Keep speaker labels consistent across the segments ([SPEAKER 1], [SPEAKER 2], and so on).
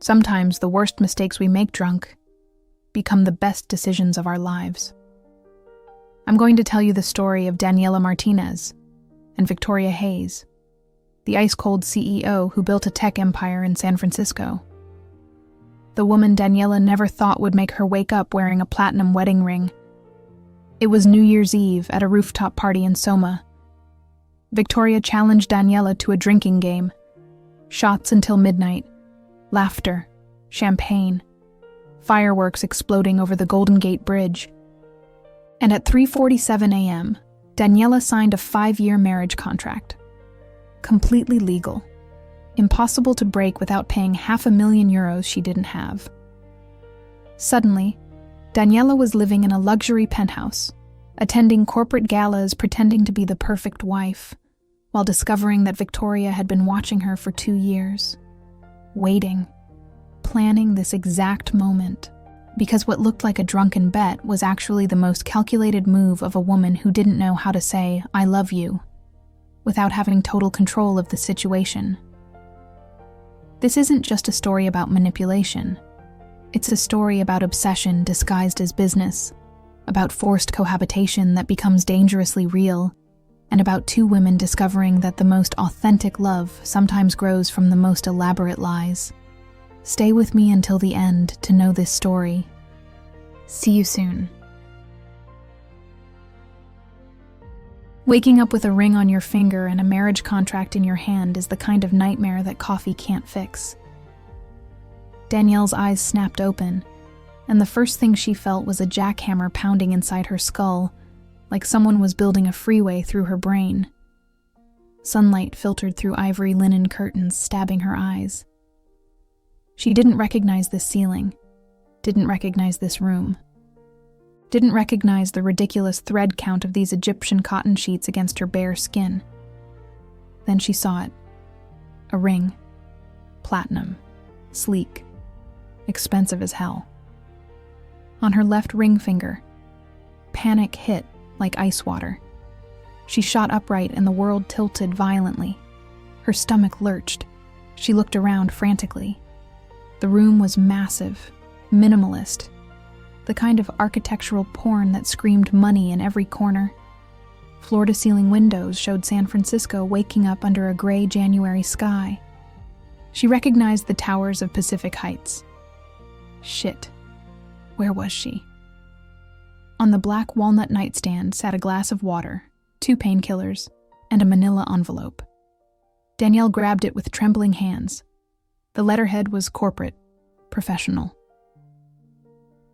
[SPEAKER 1] Sometimes the worst mistakes we make drunk become the best decisions of our lives. I'm going to tell you the story of Daniela Martinez and Victoria Hayes, the ice-cold CEO who built a tech empire in San Francisco. The woman Daniela never thought would make her wake up wearing a platinum wedding ring. It was New Year's Eve at a rooftop party in Soma. Victoria challenged Daniela to a drinking game. Shots until midnight. Laughter. Champagne. Fireworks exploding over the Golden Gate Bridge. And at 3:47 a.m., Daniela signed a 5-year marriage contract. Completely legal. Impossible to break without paying €500,000 she didn't have. Suddenly, Daniela was living in a luxury penthouse, attending corporate galas pretending to be the perfect wife, while discovering that Victoria had been watching her for 2 years. Waiting, planning this exact moment, because what looked like a drunken bet was actually the most calculated move of a woman who didn't know how to say, "I love you," without having total control of the situation. This isn't just a story about manipulation. It's a story about obsession disguised as business, about forced cohabitation that becomes dangerously real, and about two women discovering that the most authentic love sometimes grows from the most elaborate lies. Stay with me until the end to know this story. See you soon. Waking up with a ring on your finger and a marriage contract in your hand is the kind of nightmare that coffee can't fix. Danielle's eyes snapped open, and the first thing she felt was a jackhammer pounding inside her skull, like someone was building a freeway through her brain. Sunlight filtered through ivory linen curtains, stabbing her eyes. She didn't recognize this ceiling, didn't recognize this room, didn't recognize the ridiculous thread count of these Egyptian cotton sheets against her bare skin. Then she saw it. A ring. Platinum. Sleek. Expensive as hell. On her left ring finger. Panic hit like ice water. She shot upright and the world tilted violently. Her stomach lurched. She looked around frantically. The room was massive, minimalist, the kind of architectural porn that screamed money in every corner. Floor-to-ceiling windows showed San Francisco waking up under a gray January sky. She recognized the towers of Pacific Heights. Shit. Where was she? On the black walnut nightstand sat a glass of water, 2 painkillers, and a manila envelope. Danielle grabbed it with trembling hands. The letterhead was corporate, professional.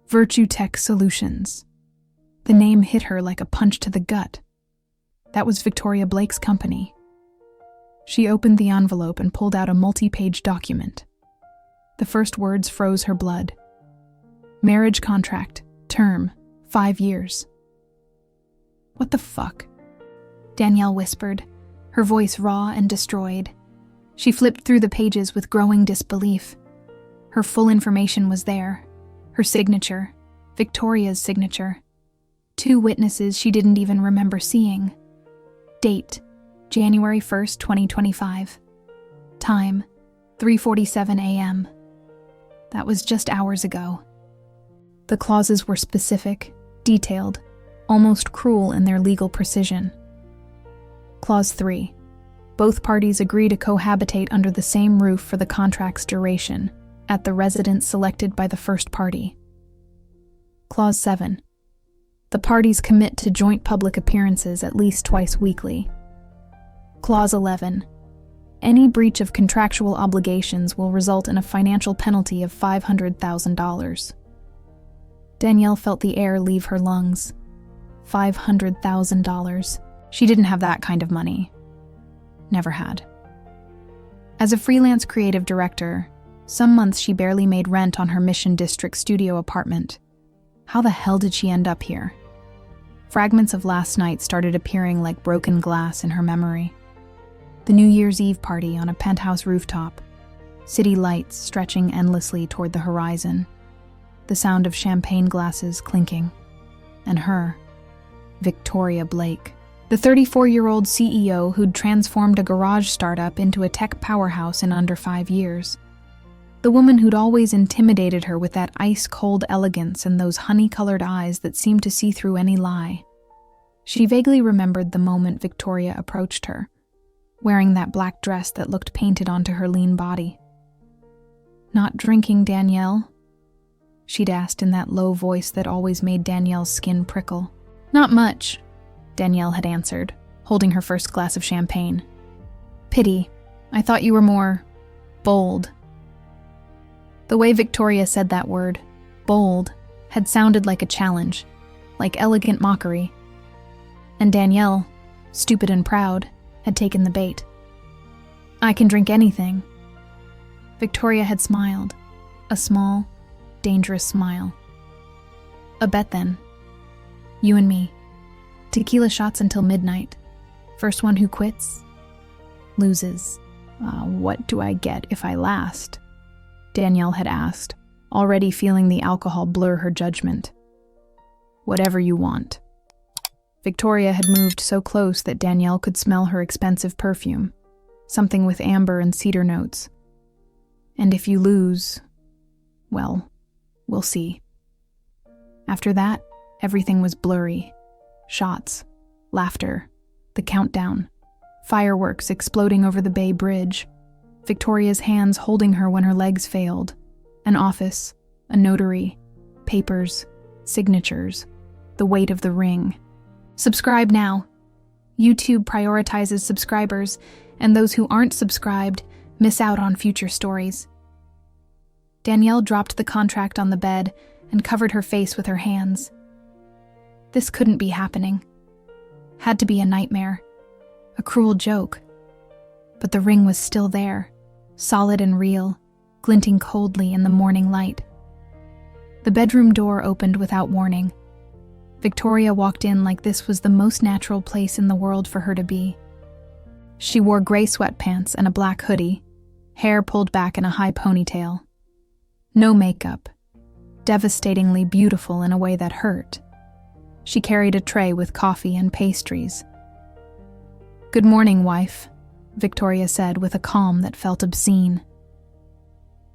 [SPEAKER 1] Virtue Tech Solutions. The name hit her like a punch to the gut. That was Victoria Blake's company. She opened the envelope and pulled out a multi-page document. The first words froze her blood. Marriage contract, term, 5 years. What the fuck? Danielle whispered, her voice raw and destroyed. She flipped through the pages with growing disbelief. Her full information was there. Her signature, Victoria's signature. 2 witnesses she didn't even remember seeing. Date, January 1st, 2025. Time, 3:47 a.m. That was just hours ago. The clauses were specific, detailed, almost cruel in their legal precision. Clause 3. Both parties agree to cohabitate under the same roof for the contract's duration, at the residence selected by the first party. Clause 7. The parties commit to joint public appearances at least twice weekly. Clause 11. Any breach of contractual obligations will result in a financial penalty of $500,000. Danielle felt the air leave her lungs. $500,000. She didn't have that kind of money. Never had. As a freelance creative director, some months she barely made rent on her Mission District studio apartment. How the hell did she end up here? Fragments of last night started appearing like broken glass in her memory. The New Year's Eve party on a penthouse rooftop, city lights stretching endlessly toward the horizon, the sound of champagne glasses clinking, and her, Victoria Blake, the 34-year-old CEO who'd transformed a garage startup into a tech powerhouse in under 5 years. The woman who'd always intimidated her with that ice-cold elegance and those honey-colored eyes that seemed to see through any lie. She vaguely remembered the moment Victoria approached her, wearing that black dress that looked painted onto her lean body. "Not drinking, Danielle?" she'd asked in that low voice that always made Danielle's skin prickle. "Not much," Danielle had answered, holding her first glass of champagne. "Pity. I thought you were more bold." The way Victoria said that word, bold, had sounded like a challenge, like elegant mockery. And Danielle, stupid and proud, had taken the bait. "I can drink anything." Victoria had smiled, a small, dangerous smile. "A bet then. You and me. Tequila shots until midnight. First one who quits, loses." What do I get if I last?" Danielle had asked, already feeling the alcohol blur her judgment. "Whatever you want." Victoria had moved so close that Danielle could smell her expensive perfume, something with amber and cedar notes. "And if you lose, well, we'll see." After that, everything was blurry. Shots, laughter, the countdown, fireworks exploding over the Bay Bridge, Victoria's hands holding her when her legs failed, an office, a notary, papers, signatures, the weight of the ring. Subscribe now. YouTube prioritizes subscribers, and those who aren't subscribed miss out on future stories. Danielle dropped the contract on the bed and covered her face with her hands. This couldn't be happening. Had to be a nightmare, a cruel joke. But the ring was still there, solid and real, glinting coldly in the morning light. The bedroom door opened without warning. Victoria walked in like this was the most natural place in the world for her to be. She wore gray sweatpants and a black hoodie, hair pulled back in a high ponytail. No makeup, devastatingly beautiful in a way that hurt. She carried a tray with coffee and pastries. "Good morning, wife," Victoria said with a calm that felt obscene.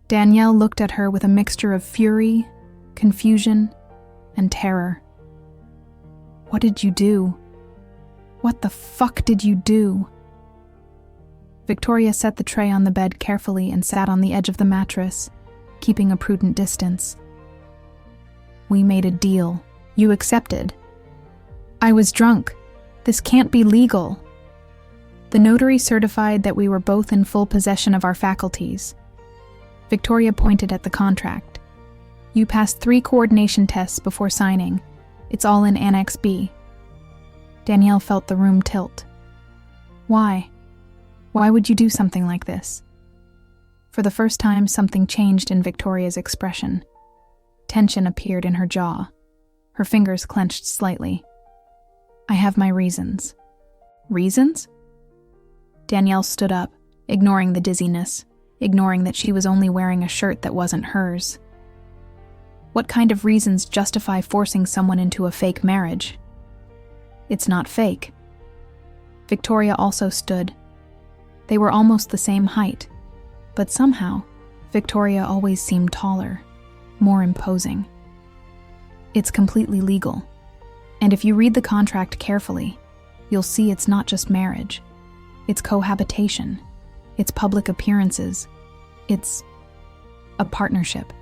[SPEAKER 1] Danielle looked at her with a mixture of fury, confusion, and terror. "What did you do? What the fuck did you do?" Victoria set the tray on the bed carefully and sat on the edge of the mattress, keeping a prudent distance. "We made a deal. You accepted." "I was drunk. This can't be legal." The notary certified that we were both in full possession of our faculties. Victoria pointed at the contract. "You passed 3 coordination tests before signing. It's all in Annex B." Danielle felt the room tilt. Why? Why would you do something like this? For the first time, something changed in Victoria's expression. Tension appeared in her jaw. Her fingers clenched slightly. "I have my reasons." "Reasons?" Danielle stood up, ignoring the dizziness, ignoring that she was only wearing a shirt that wasn't hers. What kind of reasons justify forcing someone into a fake marriage? It's not fake. Victoria also stood. They were almost the same height, but somehow, Victoria always seemed taller, more imposing. It's completely legal, and if you read the contract carefully, you'll see it's not just marriage. It's cohabitation. It's public appearances. It's a partnership.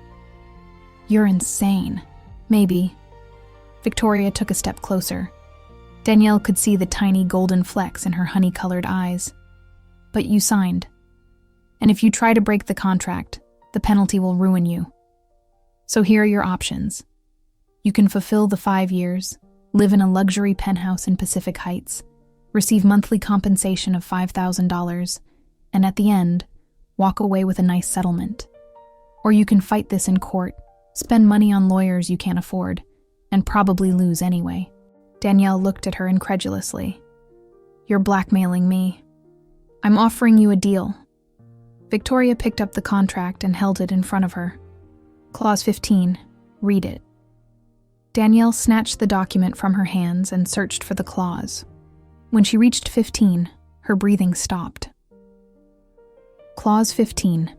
[SPEAKER 1] You're insane. Maybe. Victoria took a step closer. Danielle could see the tiny golden flecks in her honey-colored eyes. But you signed. And if you try to break the contract, the penalty will ruin you. So here are your options. You can fulfill the 5 years, live in a luxury penthouse in Pacific Heights, receive monthly compensation of $5,000, and at the end, walk away with a nice settlement. Or you can fight this in court, spend money on lawyers you can't afford, and probably lose anyway. Danielle looked at her incredulously. "You're blackmailing me. I'm offering you a deal." Victoria picked up the contract and held it in front of her. Clause 15. Read it. Danielle snatched the document from her hands and searched for the clause. When she reached 15, her breathing stopped. Clause 15.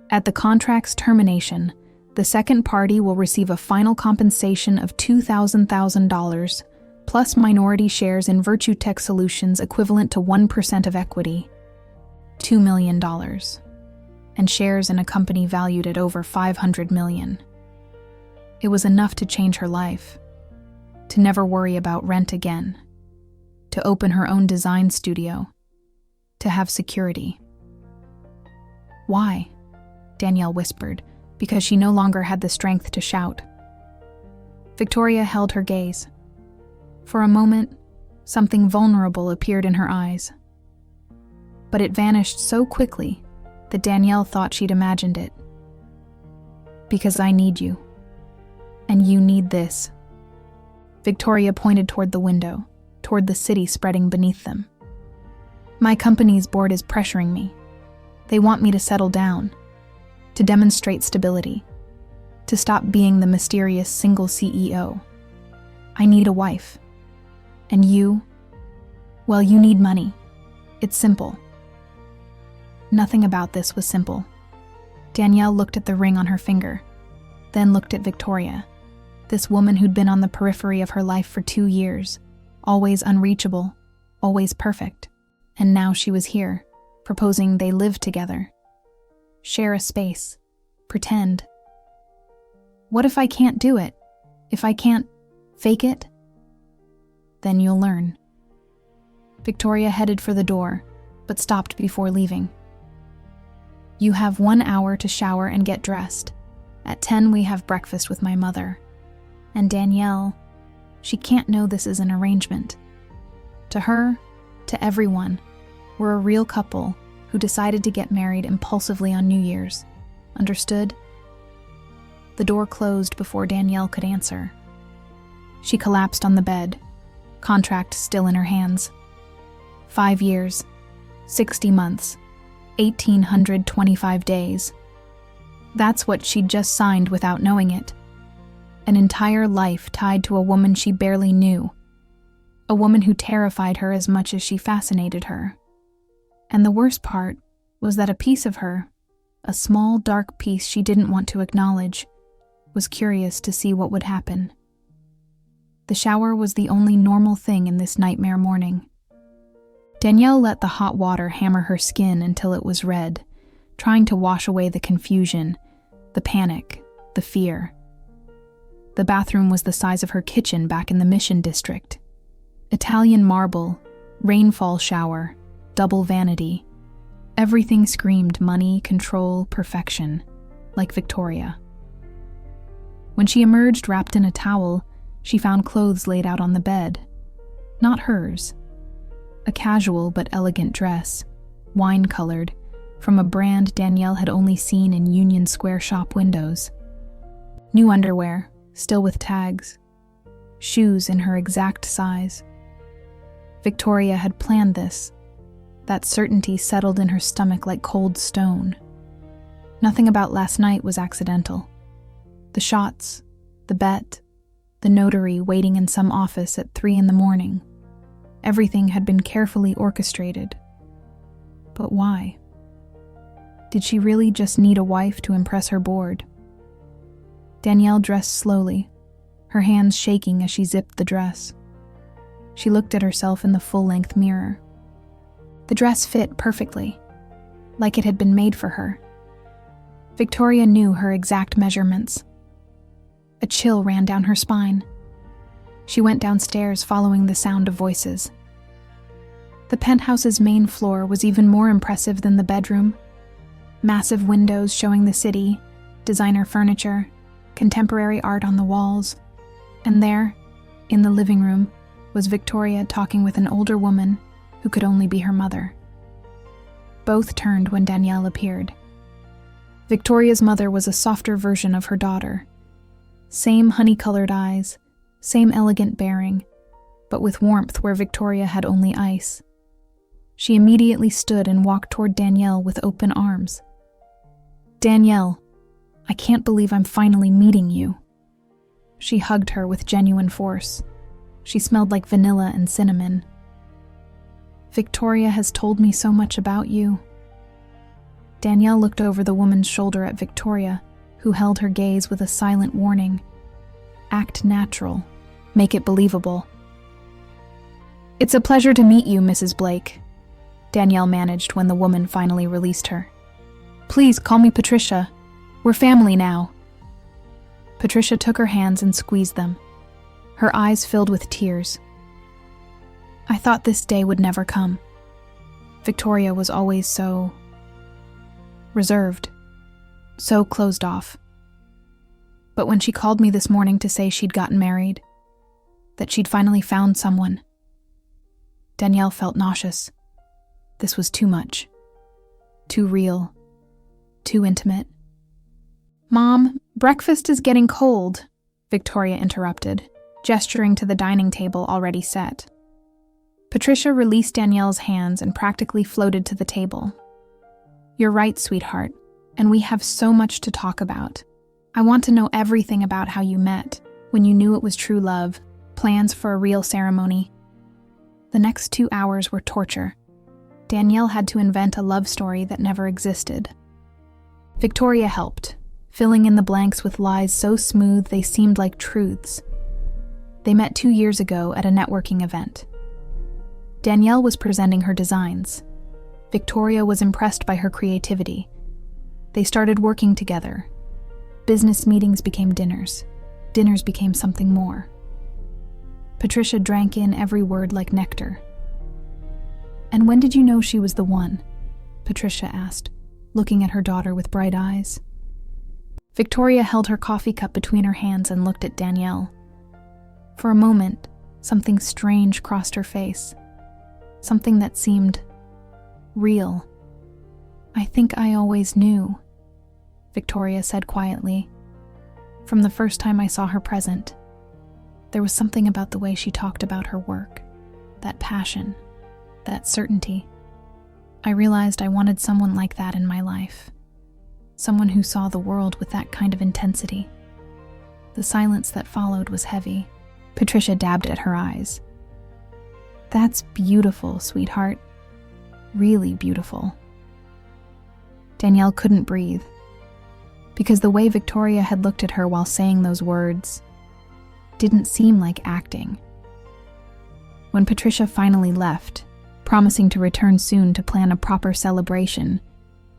[SPEAKER 1] At the contract's termination, the second party will receive a final compensation of $2,000 plus minority shares in Virtue Tech Solutions equivalent to 1% of equity, $2 million, and shares in a company valued at over $500 million. It was enough to change her life, to never worry about rent again, to open her own design studio, to have security. "Why?" Danielle whispered, because she no longer had the strength to shout. Victoria held her gaze. For a moment, something vulnerable appeared in her eyes. But it vanished so quickly that Danielle thought she'd imagined it. "Because I need you. And you need this." Victoria pointed toward the window, toward the city spreading beneath them. "My company's board is pressuring me. They want me to settle down, to demonstrate stability, to stop being the mysterious single CEO. I need a wife. And you, well, you need money. It's simple." Nothing about this was simple. Danielle looked at the ring on her finger, then looked at Victoria, this woman who'd been on the periphery of her life for 2 years, always unreachable, always perfect. And now she was here, proposing they live together. Share a space. Pretend. "What if I can't do it? If I can't fake it?" "Then you'll learn." Victoria headed for the door, but stopped before leaving. "You have 1 hour to shower and get dressed. At 10 we have breakfast with my mother. And Danielle, she can't know this is an arrangement. To her, to everyone, we're a real couple who decided to get married impulsively on New Year's. Understood?" The door closed before Danielle could answer. She collapsed on the bed, contract still in her hands. 5 years, 60 months, 1,825 days. That's what she'd just signed without knowing it. An entire life tied to a woman she barely knew. A woman who terrified her as much as she fascinated her. And the worst part was that a piece of her, a small dark piece she didn't want to acknowledge, was curious to see what would happen. The shower was the only normal thing in this nightmare morning. Danielle let the hot water hammer her skin until it was red, trying to wash away the confusion, the panic, the fear. The bathroom was the size of her kitchen back in the Mission District. Italian marble, rainfall shower, double vanity. Everything screamed money, control, perfection, like Victoria. When she emerged wrapped in a towel, she found clothes laid out on the bed. Not hers. A casual but elegant dress, wine-colored, from a brand Danielle had only seen in Union Square shop windows. New underwear, still with tags. Shoes in her exact size. Victoria had planned this. That certainty settled in her stomach like cold stone. Nothing about last night was accidental. The shots, the bet, the notary waiting in some office at 3 a.m. Everything had been carefully orchestrated. But why? Did she really just need a wife to impress her board? Danielle dressed slowly, her hands shaking as she zipped the dress. She looked at herself in the full-length mirror. The dress fit perfectly, like it had been made for her. Victoria knew her exact measurements. A chill ran down her spine. She went downstairs following the sound of voices. The penthouse's main floor was even more impressive than the bedroom. Massive windows showing the city, designer furniture, contemporary art on the walls. And there, in the living room, was Victoria talking with an older woman who could only be her mother. Both turned when Danielle appeared. Victoria's mother was a softer version of her daughter. Same honey-colored eyes, same elegant bearing, but with warmth where Victoria had only ice. She immediately stood and walked toward Danielle with open arms. "Danielle, I can't believe I'm finally meeting you." She hugged her with genuine force. She smelled like vanilla and cinnamon. "Victoria has told me so much about you." Danielle looked over the woman's shoulder at Victoria, who held her gaze with a silent warning. Act natural. Make it believable. "It's a pleasure to meet you, Mrs. Blake," Danielle managed when the woman finally released her. "Please call me Patricia. We're family now." Patricia took her hands and squeezed them. Her eyes filled with tears. "I thought this day would never come. Victoria was always so reserved, so closed off. But when she called me this morning to say she'd gotten married, that she'd finally found someone," Danielle felt nauseous. This was too much. Too real. Too intimate. "Mom, breakfast is getting cold," Victoria interrupted, gesturing to the dining table already set. Patricia released Danielle's hands and practically floated to the table. "You're right, sweetheart, and we have so much to talk about. I want to know everything about how you met, when you knew it was true love, plans for a real ceremony." The next 2 hours were torture. Danielle had to invent a love story that never existed. Victoria helped, filling in the blanks with lies so smooth they seemed like truths. They met 2 years ago at a networking event. Danielle was presenting her designs. Victoria was impressed by her creativity. They started working together. Business meetings became dinners. Dinners became something more. Patricia drank in every word like nectar. "And when did you know she was the one?" Patricia asked, looking at her daughter with bright eyes. Victoria held her coffee cup between her hands and looked at Danielle. For a moment, something strange crossed her face. Something that seemed real. "I think I always knew," Victoria said quietly. "From the first time I saw her present. There was something about the way she talked about her work, that passion, that certainty. I realized I wanted someone like that in my life. Someone who saw the world with that kind of intensity." The silence that followed was heavy. Patricia dabbed at her eyes. "That's beautiful, sweetheart. Really beautiful." Danielle couldn't breathe, because the way Victoria had looked at her while saying those words didn't seem like acting. When Patricia finally left, promising to return soon to plan a proper celebration,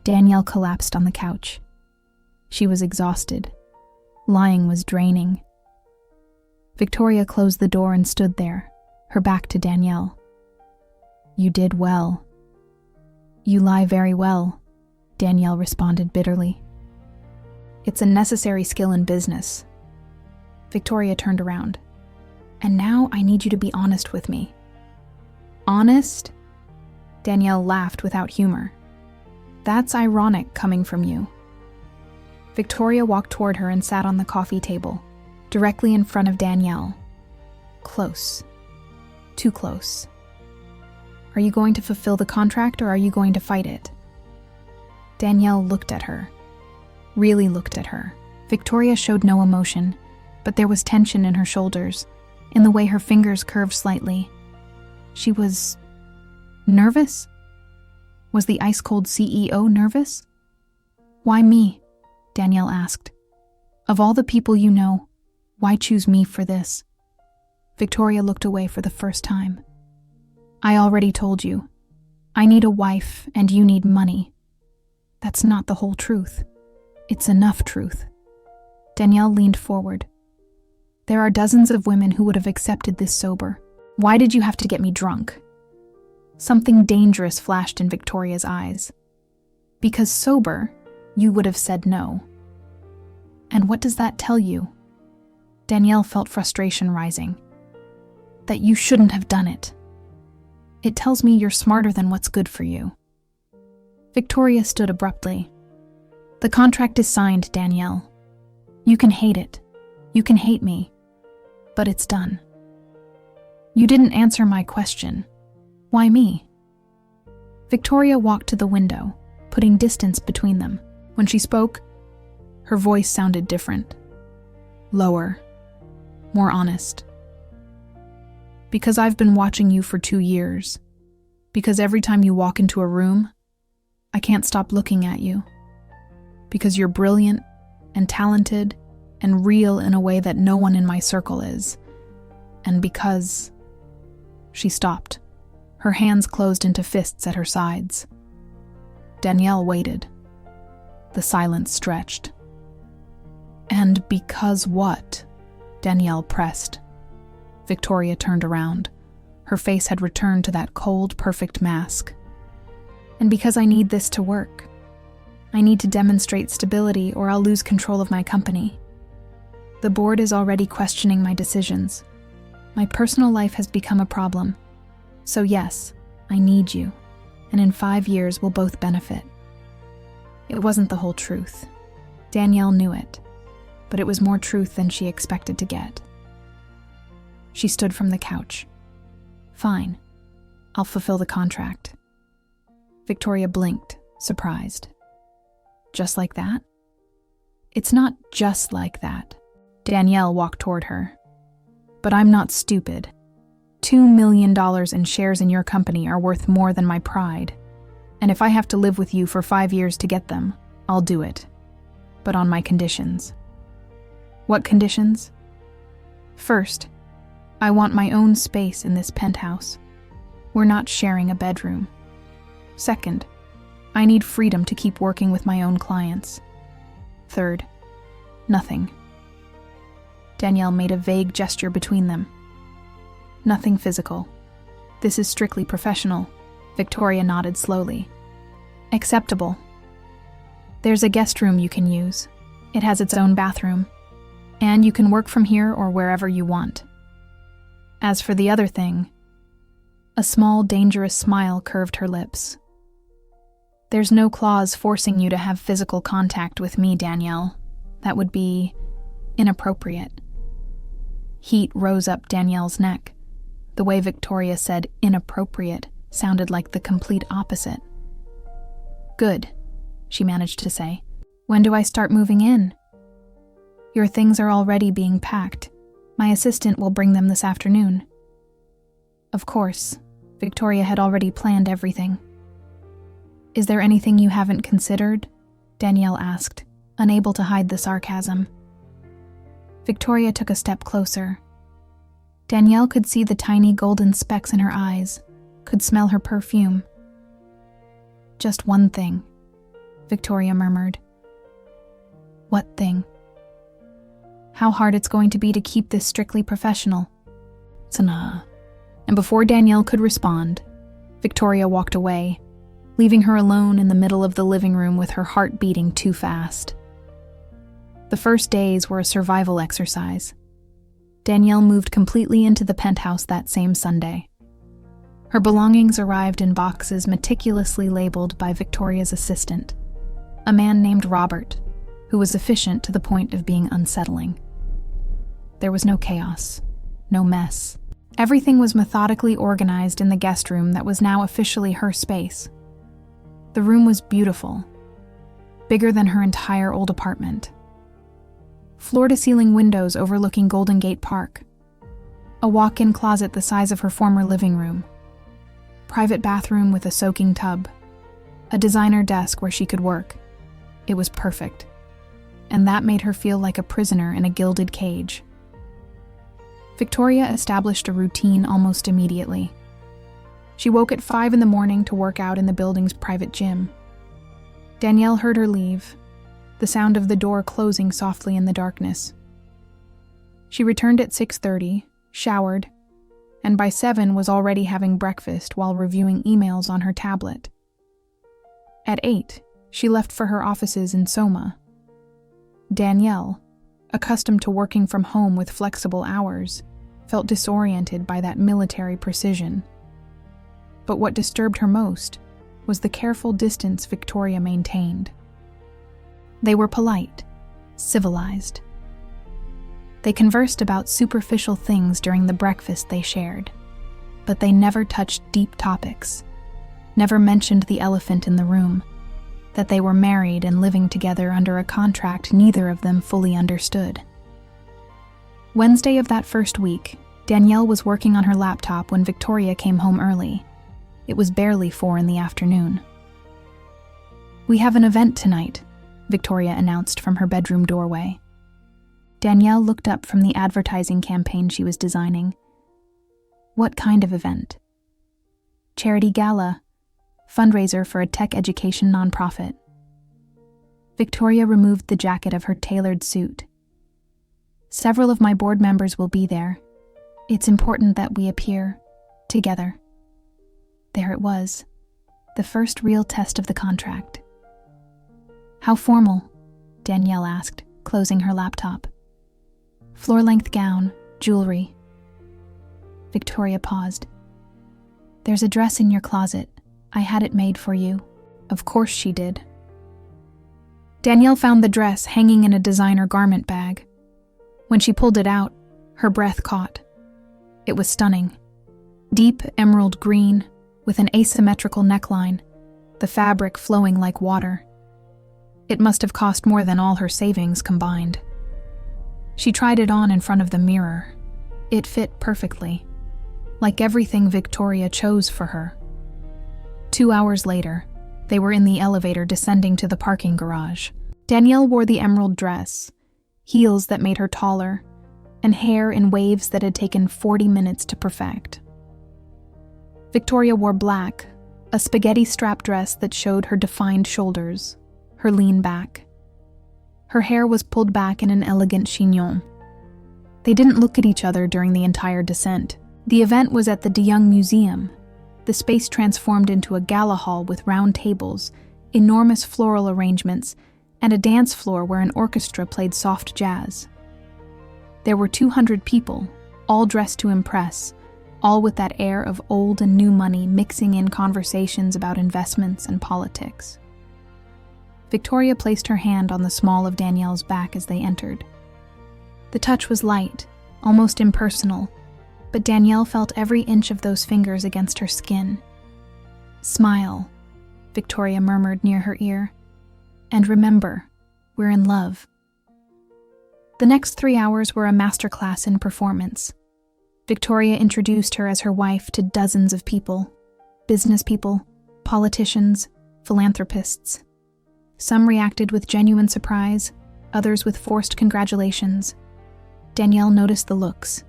[SPEAKER 1] Danielle collapsed on the couch. She was exhausted. Lying was draining. Victoria closed the door and stood there, her back to Danielle. "You did well." "You lie very well," Danielle responded bitterly. "It's a necessary skill in business." Victoria turned around. "And now I need you to be honest with me." "Honest?" Danielle laughed without humor. "That's ironic coming from you." Victoria walked toward her and sat on the coffee table, directly in front of Danielle. Close. Too close. "Are you going to fulfill the contract or are you going to fight it?" Danielle looked at her. Really looked at her. Victoria showed no emotion, but there was tension in her shoulders, in the way her fingers curved slightly. She was nervous? Was the ice-cold CEO nervous? "Why me?" Danielle asked. "Of all the people you know, why choose me for this?" Victoria looked away for the first time. "I already told you. I need a wife and you need money. That's not the whole truth. It's enough truth." Danielle leaned forward. "There are dozens of women who would have accepted this sober. Why did you have to get me drunk?" Something dangerous flashed in Victoria's eyes. "Because sober, you would have said no." "And what does that tell you?" Danielle felt frustration rising. "That you shouldn't have done it. It tells me you're smarter than what's good for you." Victoria stood abruptly. "The contract is signed, Danielle. You can hate it. You can hate me. But it's done." "You didn't answer my question. Why me?" Victoria walked to the window, putting distance between them. When she spoke, her voice sounded different. Lower. More honest. "Because I've been watching you for 2 years. Because every time you walk into a room, I can't stop looking at you. Because you're brilliant and talented and real in a way that no one in my circle is. And because... She stopped. Her hands closed into fists at her sides. Danielle waited. The silence stretched. And because what? Danielle pressed. Victoria turned around. Her face had returned to that cold, perfect mask. And because I need this to work. I need to demonstrate stability or I'll lose control of my company. The board is already questioning my decisions. My personal life has become a problem. So yes, I need you. And in 5 years, we'll both benefit. It wasn't the whole truth. Danielle knew it. But it was more truth than she expected to get. She stood from the couch. Fine. I'll fulfill the contract. Victoria blinked, surprised. Just like that? It's not just like that. Danielle walked toward her. But I'm not stupid. $2 million in shares in your company are worth more than my pride. And if I have to live with you for 5 years to get them, I'll do it. But on my conditions. What conditions? First, I want my own space in this penthouse. We're not sharing a bedroom. Second, I need freedom to keep working with my own clients. Third, nothing. Danielle made a vague gesture between them. Nothing physical. This is strictly professional. Victoria nodded slowly. Acceptable. There's a guest room you can use. It has its own bathroom. And you can work from here or wherever you want. As for the other thing, a small, dangerous smile curved her lips. There's no clause forcing you to have physical contact with me, Danielle. That would be inappropriate. Heat rose up Danielle's neck. The way Victoria said inappropriate sounded like the complete opposite. Good, she managed to say. When do I start moving in? Your things are already being packed. My assistant will bring them this afternoon. Of course, Victoria had already planned everything. Is there anything you haven't considered? Danielle asked, unable to hide the sarcasm. Victoria took a step closer. Danielle could see the tiny golden specks in her eyes, could smell her perfume. Just one thing, Victoria murmured. What thing? How hard it's going to be to keep this strictly professional. Sana. And before Danielle could respond, Victoria walked away, leaving her alone in the middle of the living room with her heart beating too fast. The first days were a survival exercise. Danielle moved completely into the penthouse that same Sunday. Her belongings arrived in boxes meticulously labeled by Victoria's assistant, a man named Robert, who was efficient to the point of being unsettling. There was no chaos, no mess. Everything was methodically organized in the guest room that was now officially her space. The room was beautiful, bigger than her entire old apartment. Floor-to-ceiling windows overlooking Golden Gate Park. A walk-in closet the size of her former living room. Private bathroom with a soaking tub. A designer desk where she could work. It was perfect. And that made her feel like a prisoner in a gilded cage. Victoria established a routine almost immediately. She woke at 5 in the morning to work out in the building's private gym. Danielle heard her leave, the sound of the door closing softly in the darkness. She returned at 6:30, showered, and by 7 was already having breakfast while reviewing emails on her tablet. At 8, she left for her offices in Soma. Danielle, accustomed to working from home with flexible hours, felt disoriented by that military precision. But what disturbed her most was the careful distance Victoria maintained. They were polite, civilized. They conversed about superficial things during the breakfast they shared, but they never touched deep topics, never mentioned the elephant in the room, that they were married and living together under a contract neither of them fully understood. Wednesday of that first week, Danielle was working on her laptop when Victoria came home early. It was barely 4 in the afternoon. "We have an event tonight," Victoria announced from her bedroom doorway. Danielle looked up from the advertising campaign she was designing. "What kind of event?" "Charity gala, fundraiser for a tech education nonprofit." Victoria removed the jacket of her tailored suit. "Several of my board members will be there. It's important that we appear together." There it was, the first real test of the contract. "How formal?" Danielle asked, closing her laptop. "Floor-length gown, jewelry." Victoria paused. "There's a dress in your closet. I had it made for you." Of course she did. Danielle found the dress hanging in a designer garment bag. When she pulled it out, her breath caught. It was stunning. Deep emerald green, with an asymmetrical neckline, the fabric flowing like water. It must have cost more than all her savings combined. She tried it on in front of the mirror. It fit perfectly, like everything Victoria chose for her. 2 hours later, they were in the elevator descending to the parking garage. Danielle wore the emerald dress, heels that made her taller, and hair in waves that had taken 40 minutes to perfect. Victoria wore black, a spaghetti strap dress that showed her defined shoulders, her lean back. Her hair was pulled back in an elegant chignon. They didn't look at each other during the entire descent. The event was at the De Young Museum, the space transformed into a gala hall with round tables, enormous floral arrangements, and a dance floor where an orchestra played soft jazz. There were 200 people, all dressed to impress, all with that air of old and new money mixing in conversations about investments and politics. Victoria placed her hand on the small of Danielle's back as they entered. The touch was light, almost impersonal, but Danielle felt every inch of those fingers against her skin. "Smile," Victoria murmured near her ear. "And remember, we're in love." The next 3 hours were a masterclass in performance. Victoria introduced her as her wife to dozens of people, business people, politicians, philanthropists. Some reacted with genuine surprise, others with forced congratulations. Danielle noticed the looks,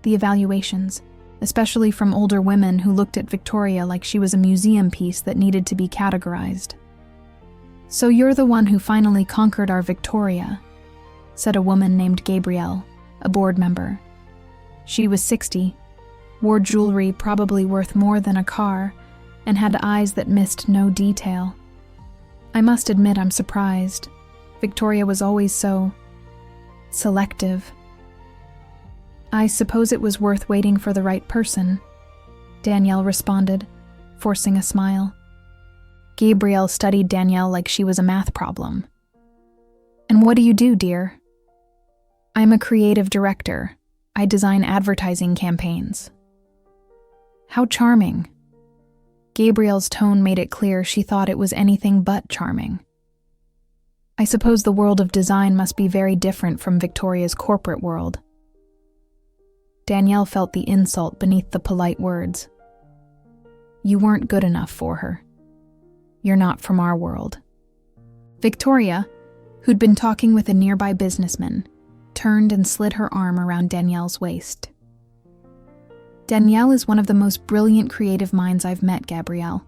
[SPEAKER 1] the evaluations, especially from older women who looked at Victoria like she was a museum piece that needed to be categorized. "So you're the one who finally conquered our Victoria," said a woman named Gabrielle, a board member. She was 60, wore jewelry probably worth more than a car, and had eyes that missed no detail. "I must admit I'm surprised. Victoria was always so selective." "I suppose it was worth waiting for the right person," Danielle responded, forcing a smile. Gabrielle studied Danielle like she was a math problem. "And what do you do, dear?" "I'm a creative director. I design advertising campaigns." "How charming." Gabrielle's tone made it clear she thought it was anything but charming. "I suppose the world of design must be very different from Victoria's corporate world." Danielle felt the insult beneath the polite words. "You weren't good enough for her. You're not from our world." Victoria, who'd been talking with a nearby businessman, turned and slid her arm around Danielle's waist. "Danielle is one of the most brilliant creative minds I've met, Gabrielle.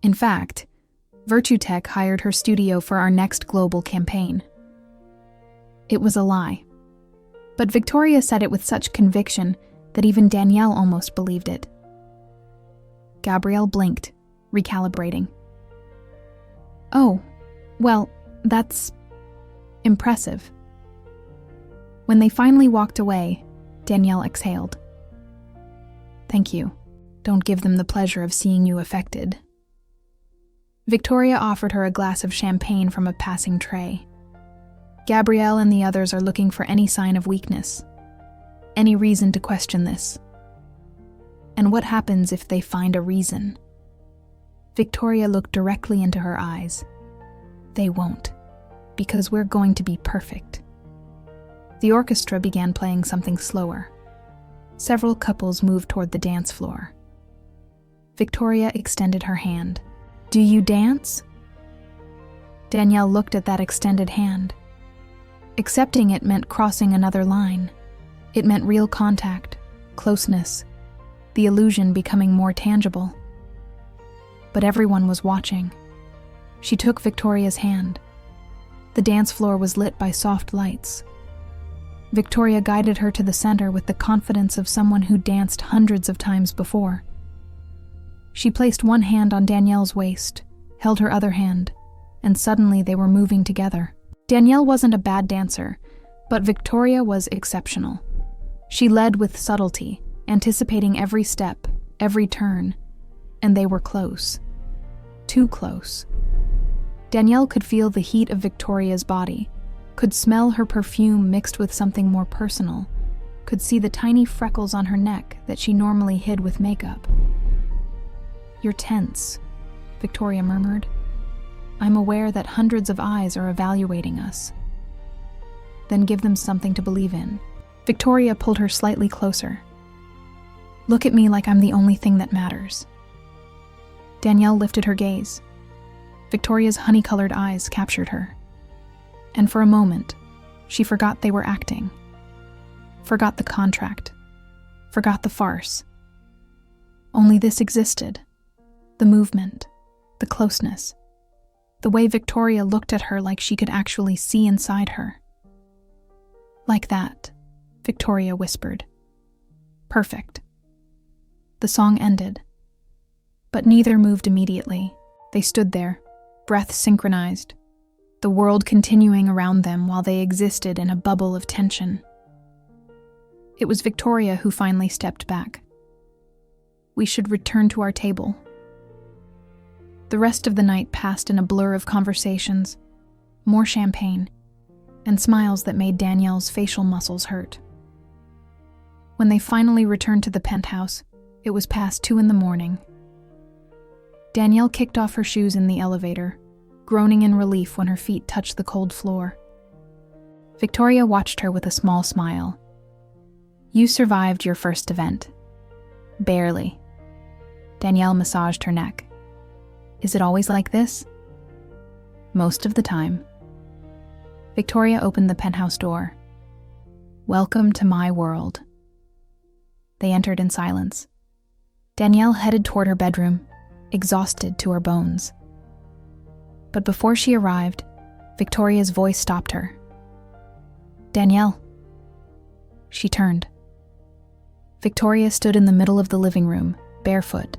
[SPEAKER 1] In fact, Virtue Tech hired her studio for our next global campaign." It was a lie. But Victoria said it with such conviction that even Danielle almost believed it. Gabrielle blinked, recalibrating. "Oh, well, that's impressive." When they finally walked away, Danielle exhaled. "Thank you. Don't give them the pleasure of seeing you affected." Victoria offered her a glass of champagne from a passing tray. Gabrielle and the others are looking for any sign of weakness, any reason to question this. And what happens if they find a reason? Victoria looked directly into her eyes. They won't, because we're going to be perfect. The orchestra began playing something slower. Several couples moved toward the dance floor. Victoria extended her hand. "Do you dance?" Danielle looked at that extended hand. Accepting it meant crossing another line. It meant real contact, closeness, the illusion becoming more tangible. But everyone was watching. She took Victoria's hand. The dance floor was lit by soft lights. Victoria guided her to the center with the confidence of someone who danced hundreds of times before. She placed one hand on Danielle's waist, held her other hand, and suddenly they were moving together. Danielle wasn't a bad dancer, but Victoria was exceptional. She led with subtlety, anticipating every step, every turn, and they were close. Too close. Danielle could feel the heat of Victoria's body, could smell her perfume mixed with something more personal, could see the tiny freckles on her neck that she normally hid with makeup. "You're tense," Victoria murmured. "I'm aware that hundreds of eyes are evaluating us." "Then give them something to believe in." Victoria pulled her slightly closer. "Look at me like I'm the only thing that matters." Danielle lifted her gaze. Victoria's honey-colored eyes captured her. And for a moment, she forgot they were acting. Forgot the contract. Forgot the farce. Only this existed. The movement. The closeness. The way Victoria looked at her like she could actually see inside her. "Like that," Victoria whispered. "Perfect." The song ended. But neither moved immediately. They stood there, breath synchronized, the world continuing around them while they existed in a bubble of tension. It was Victoria who finally stepped back. "We should return to our table." The rest of the night passed in a blur of conversations, more champagne, and smiles that made Danielle's facial muscles hurt. When they finally returned to the penthouse, it was past 2 a.m. Danielle kicked off her shoes in the elevator, groaning in relief when her feet touched the cold floor. Victoria watched her with a small smile. "You survived your first event." "Barely." Danielle massaged her neck. "Is it always like this?" "Most of the time." Victoria opened the penthouse door. "Welcome to my world." They entered in silence. Danielle headed toward her bedroom, exhausted to her bones. But before she arrived, Victoria's voice stopped her. "Danielle." She turned. Victoria stood in the middle of the living room, barefoot,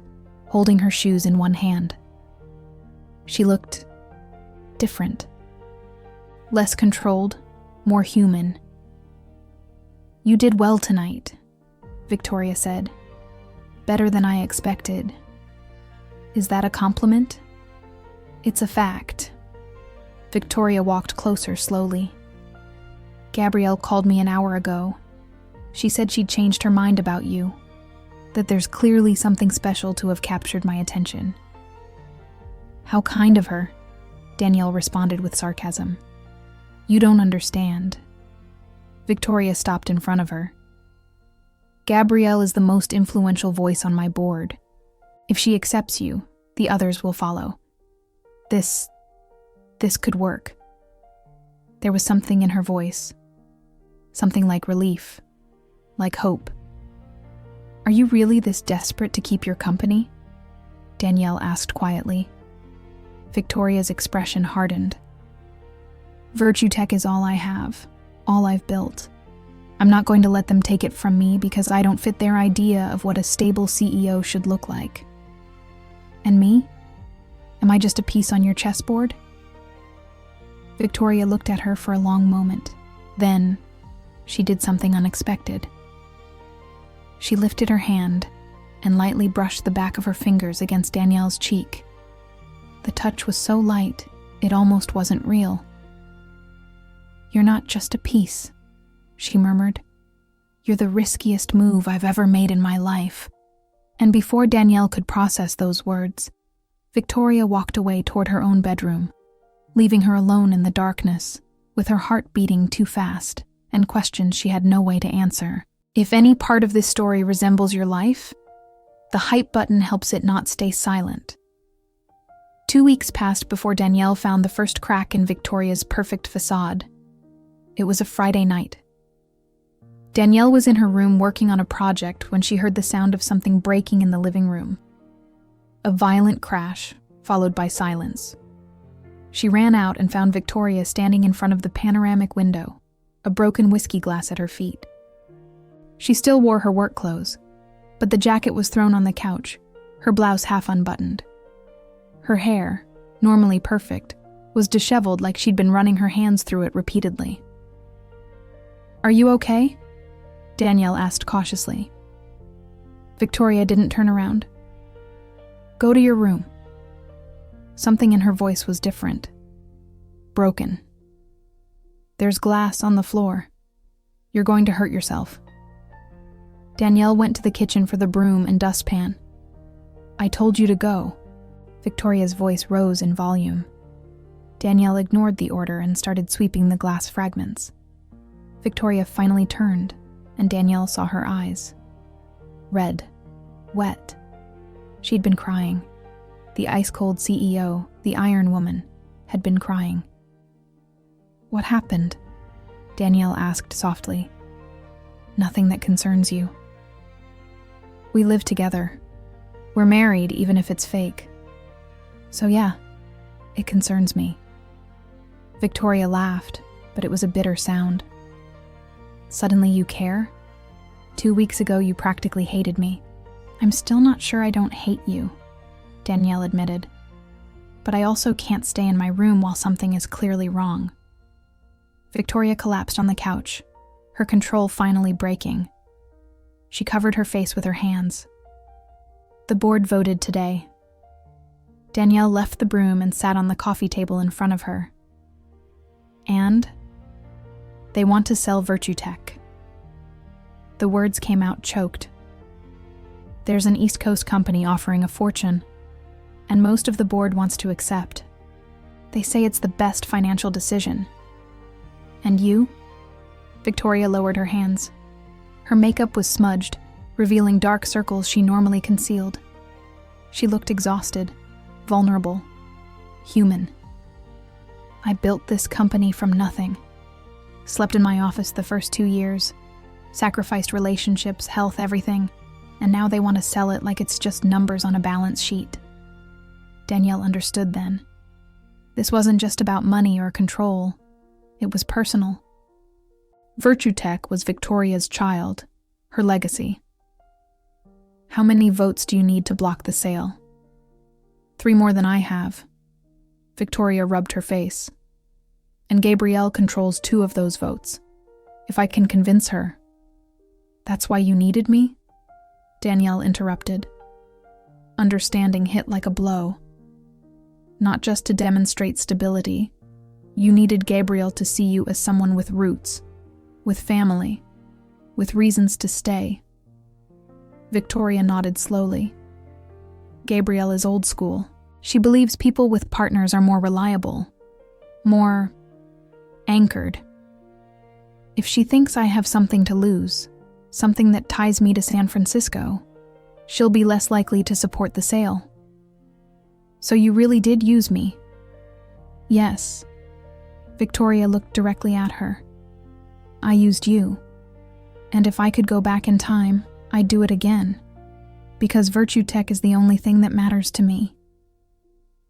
[SPEAKER 1] holding her shoes in one hand. She looked different. Less controlled, more human. "You did well tonight," Victoria said. "Better than I expected." "Is that a compliment?" "It's a fact." Victoria walked closer slowly. "Gabrielle called me an hour ago. She said she'd changed her mind about you, that there's clearly something special to have captured my attention." "How kind of her," Danielle responded with sarcasm. "You don't understand." Victoria stopped in front of her. "Gabrielle is the most influential voice on my board. If she accepts you, the others will follow. This could work." There was something in her voice. Something like relief. Like hope. "Are you really this desperate to keep your company?" Danielle asked quietly. Victoria's expression hardened. "Virtue Tech is all I have, all I've built. I'm not going to let them take it from me because I don't fit their idea of what a stable CEO should look like." "And me? Am I just a piece on your chessboard?" Victoria looked at her for a long moment. Then, she did something unexpected. She lifted her hand and lightly brushed the back of her fingers against Danielle's cheek. The touch was so light, it almost wasn't real. "You're not just a piece," she murmured. "You're the riskiest move I've ever made in my life." And before Danielle could process those words, Victoria walked away toward her own bedroom, leaving her alone in the darkness, with her heart beating too fast and questions she had no way to answer. If any part of this story resembles your life, the hype button helps it not stay silent. 2 weeks passed before Danielle found the first crack in Victoria's perfect facade. It was a Friday night. Danielle was in her room working on a project when she heard the sound of something breaking in the living room. A violent crash, followed by silence. She ran out and found Victoria standing in front of the panoramic window, a broken whiskey glass at her feet. She still wore her work clothes, but the jacket was thrown on the couch, her blouse half unbuttoned. Her hair, normally perfect, was disheveled like she'd been running her hands through it repeatedly. "Are you okay?" Danielle asked cautiously. Victoria didn't turn around. "Go to your room." Something in her voice was different. Broken. "There's glass on the floor. You're going to hurt yourself." Danielle went to the kitchen for the broom and dustpan. "I told you to go." Victoria's voice rose in volume. Danielle ignored the order and started sweeping the glass fragments. Victoria finally turned, and Danielle saw her eyes. Red. Wet. She'd been crying. The ice-cold CEO, the Iron Woman, had been crying. "What happened?" Danielle asked softly. "Nothing that concerns you. We live together. We're married, even if it's fake. So yeah, it concerns me." Victoria laughed, but it was a bitter sound. "Suddenly you care? 2 weeks ago you practically hated me." "I'm still not sure I don't hate you," Danielle admitted. "But I also can't stay in my room while something is clearly wrong." Victoria collapsed on the couch, her control finally breaking. She covered her face with her hands. The board voted today. Danielle left the broom and sat on the coffee table in front of her. And they want to sell VirtueTech. The words came out choked. There's an East Coast company offering a fortune, and most of the board wants to accept. They say it's the best financial decision. And you? Victoria lowered her hands. Her makeup was smudged, revealing dark circles she normally concealed. She looked exhausted, vulnerable, human. "I built this company from nothing. Slept in my office the first 2 years, sacrificed relationships, health, everything, and now they want to sell it like it's just numbers on a balance sheet." Danielle understood then. This wasn't just about money or control. It was personal. VirtueTech was Victoria's child, her legacy. "How many votes do you need to block the sale?" 3 more than I have." Victoria rubbed her face. "And Gabrielle controls 2 of those votes. If I can convince her." "That's why you needed me?" Danielle interrupted. Understanding hit like a blow. "Not just to demonstrate stability. You needed Gabrielle to see you as someone with roots, with family, with reasons to stay." Victoria nodded slowly. "Gabrielle is old school. She believes people with partners are more reliable, more anchored. If she thinks I have something to lose, something that ties me to San Francisco, she'll be less likely to support the sale." "So you really did use me?" "Yes." Victoria looked directly at her. "I used you. And if I could go back in time, I'd do it again. Because VirtueTech is the only thing that matters to me."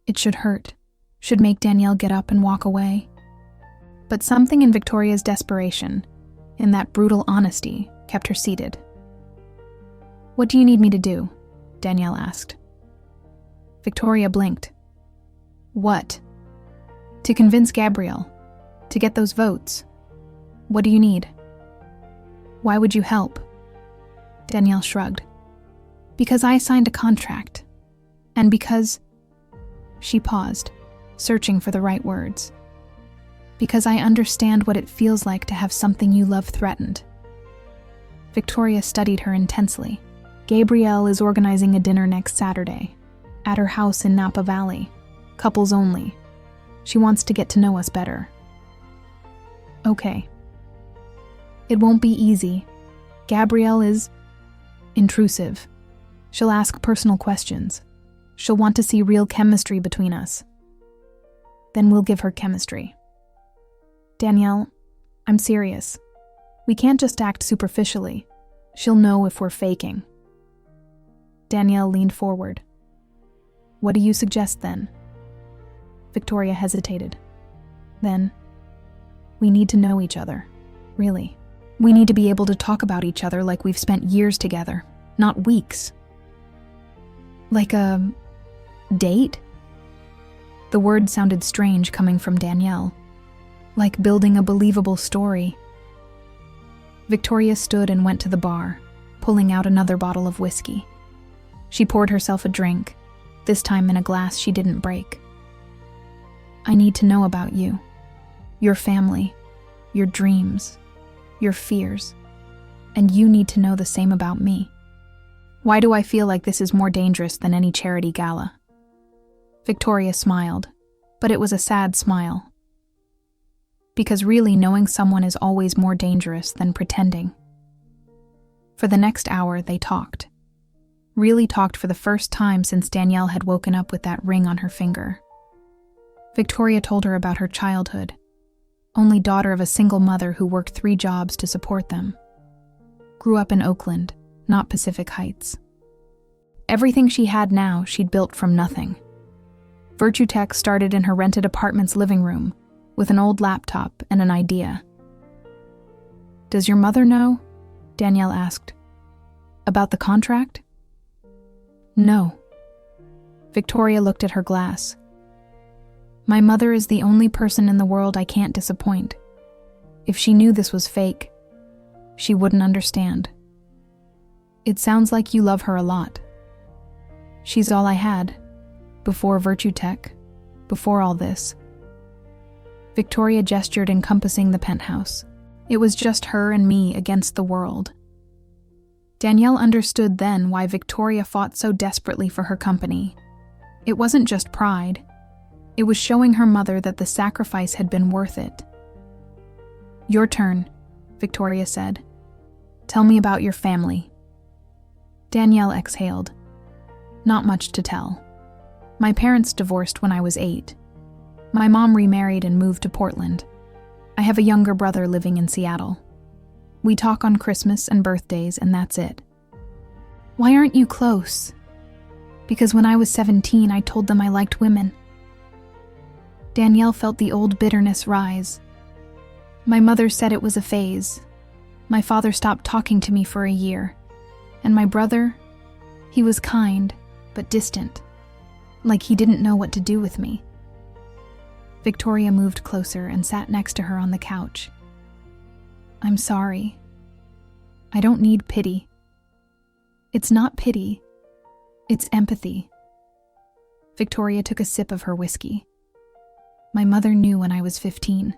[SPEAKER 1] It should hurt, should make Danielle get up and walk away. But something in Victoria's desperation, in that brutal honesty, kept her seated. "What do you need me to do?" Danielle asked. Victoria blinked. "What?" "To convince Gabrielle. To get those votes. What do you need?" "Why would you help?" Danielle shrugged. "Because I signed a contract. And because..." She paused, searching for the right words. "Because I understand what it feels like to have something you love threatened." Victoria studied her intensely. "Gabrielle is organizing a dinner next Saturday, at her house in Napa Valley. Couples only. She wants to get to know us better." "Okay." "It won't be easy. Gabrielle is intrusive. She'll ask personal questions. She'll want to see real chemistry between us. Then we'll give her chemistry. Danielle, I'm serious. We can't just act superficially. She'll know if we're faking. Danielle leaned forward. What do you suggest then? Victoria hesitated. Then, we need to know each other, really. We need to be able to talk about each other like we've spent years together, not weeks. Like a date? The word sounded strange coming from Danielle. Like building a believable story. Victoria stood and went to the bar, pulling out another bottle of whiskey. She poured herself a drink, this time in a glass she didn't break. I need to know about you, your family, your dreams, your fears, and you need to know the same about me. Why do I feel like this is more dangerous than any charity gala? Victoria smiled, but it was a sad smile. Because really knowing someone is always more dangerous than pretending. For the next hour, they talked. Really talked for the first time since Danielle had woken up with that ring on her finger. Victoria told her about her childhood, only daughter of a single mother who worked 3 jobs to support them. Grew up in Oakland, not Pacific Heights. Everything she had now, she'd built from nothing. Virtue Tech started in her rented apartment's living room, with an old laptop and an idea. Does your mother know? Danielle asked. About the contract? No. Victoria looked at her glass. My mother is the only person in the world I can't disappoint. If she knew this was fake, she wouldn't understand. It sounds like you love her a lot. She's all I had, before Virtue Tech, before all this. Victoria gestured, encompassing the penthouse. It was just her and me against the world. Danielle understood then why Victoria fought so desperately for her company. It wasn't just pride. It was showing her mother that the sacrifice had been worth it. Your turn, Victoria said. Tell me about your family. Danielle exhaled. Not much to tell. My parents divorced when I was 8. My mom remarried and moved to Portland. I have a younger brother living in Seattle. We talk on Christmas and birthdays, and that's it. Why aren't you close? Because when I was 17, I told them I liked women. Danielle felt the old bitterness rise. My mother said it was a phase. My father stopped talking to me for a year. And my brother, he was kind, but distant. Like he didn't know what to do with me. Victoria moved closer and sat next to her on the couch. I'm sorry. I don't need pity. It's not pity. It's empathy. Victoria took a sip of her whiskey. My mother knew when I was 15.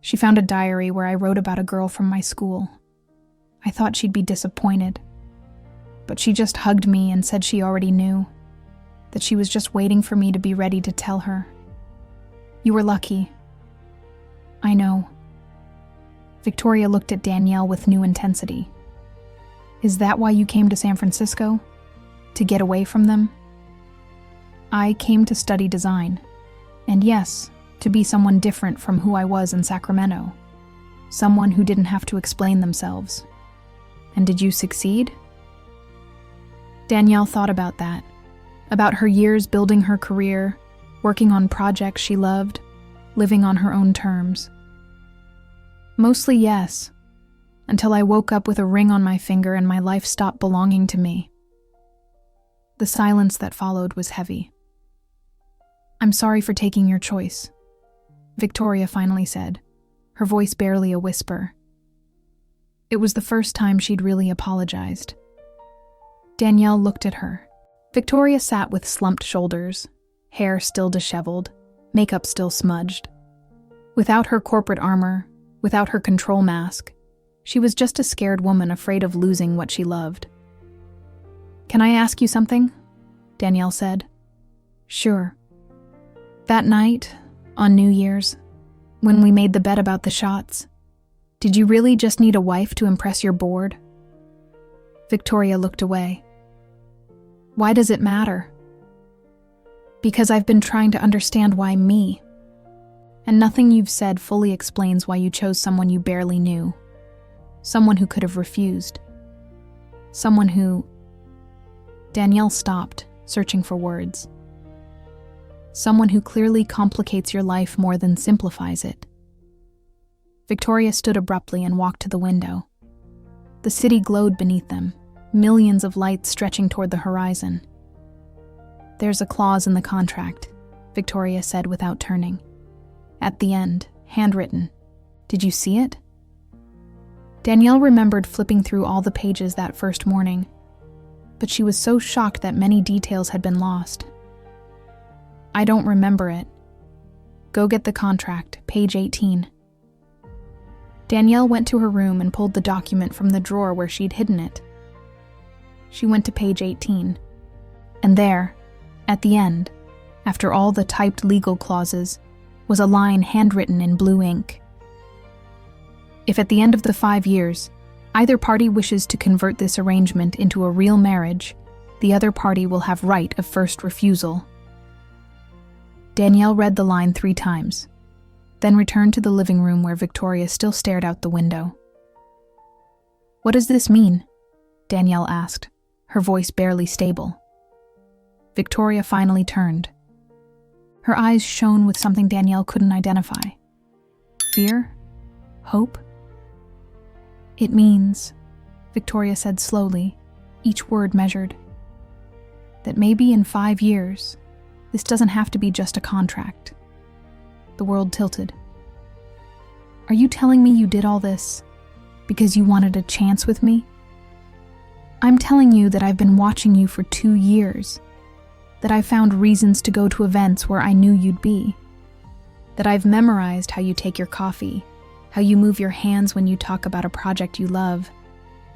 [SPEAKER 1] She found a diary where I wrote about a girl from my school. I thought she'd be disappointed. But she just hugged me and said she already knew. That she was just waiting for me to be ready to tell her. You were lucky. I know. Victoria looked at Danielle with new intensity. Is that why you came to San Francisco? To get away from them? I came to study design. And yes, to be someone different from who I was in Sacramento. Someone who didn't have to explain themselves. And did you succeed? Danielle thought about that. About her years building her career, working on projects she loved, living on her own terms. Mostly yes, until I woke up with a ring on my finger and my life stopped belonging to me. The silence that followed was heavy. I'm sorry for taking your choice, Victoria finally said, her voice barely a whisper. It was the first time she'd really apologized. Danielle looked at her. Victoria sat with slumped shoulders, hair still disheveled, makeup still smudged. Without her corporate armor, without her control mask, she was just a scared woman afraid of losing what she loved. Can I ask you something? Danielle said. Sure. That night, on New Year's, when we made the bet about the shots, did you really just need a wife to impress your board? Victoria looked away. Why does it matter? Because I've been trying to understand why me. And nothing you've said fully explains why you chose someone you barely knew. Someone who could have refused. Someone who... Danielle stopped, searching for words. Someone who clearly complicates your life more than simplifies it. Victoria stood abruptly and walked to the window. The city glowed beneath them, millions of lights stretching toward the horizon. "There's a clause in the contract," Victoria said without turning. "At the end, handwritten. Did you see it?" Danielle remembered flipping through all the pages that first morning, but she was so shocked that many details had been lost. "I don't remember it. Go get the contract, page 18. Danielle went to her room and pulled the document from the drawer where she'd hidden it. She went to page 18, and there, at the end, after all the typed legal clauses, was a line handwritten in blue ink. "If at the end of the 5 years, either party wishes to convert this arrangement into a real marriage, the other party will have right of first refusal." Danielle read the line 3 times, then returned to the living room where Victoria still stared out the window. "What does this mean?" Danielle asked, her voice barely stable. Victoria finally turned. Her eyes shone with something Danielle couldn't identify. Fear? Hope? "It means," Victoria said slowly, each word measured, "that maybe in 5 years, this doesn't have to be just a contract." The world tilted. "Are you telling me you did all this because you wanted a chance with me?" "I'm telling you that I've been watching you for 2 years, that I've found reasons to go to events where I knew you'd be, that I've memorized how you take your coffee, how you move your hands when you talk about a project you love,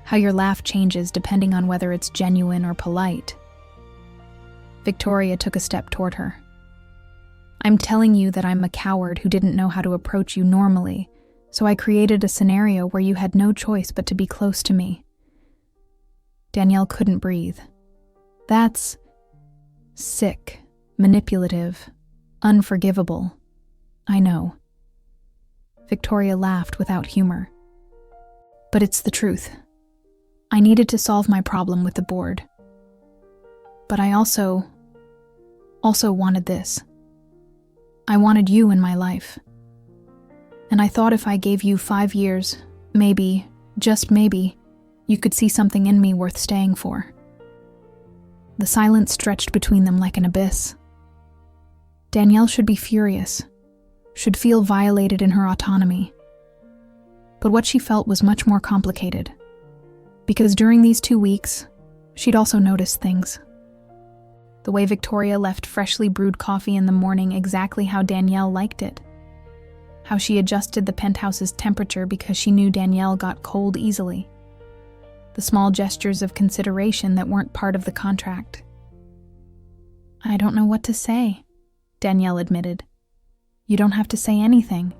[SPEAKER 1] how your laugh changes depending on whether it's genuine or polite." Victoria took a step toward her. "I'm telling you that I'm a coward who didn't know how to approach you normally, so I created a scenario where you had no choice but to be close to me." Danielle couldn't breathe. "That's sick, manipulative, unforgivable. I know." Victoria laughed without humor. "But it's the truth. I needed to solve my problem with the board. But I also wanted this. I wanted you in my life. And I thought if I gave you 5 years, maybe, just maybe, you could see something in me worth staying for." The silence stretched between them like an abyss. Danielle should be furious, should feel violated in her autonomy. But what she felt was much more complicated, because during these 2 weeks, she'd also noticed things. The way Victoria left freshly brewed coffee in the morning exactly how Danielle liked it. How she adjusted the penthouse's temperature because she knew Danielle got cold easily. The small gestures of consideration that weren't part of the contract. "I don't know what to say," Danielle admitted. "You don't have to say anything."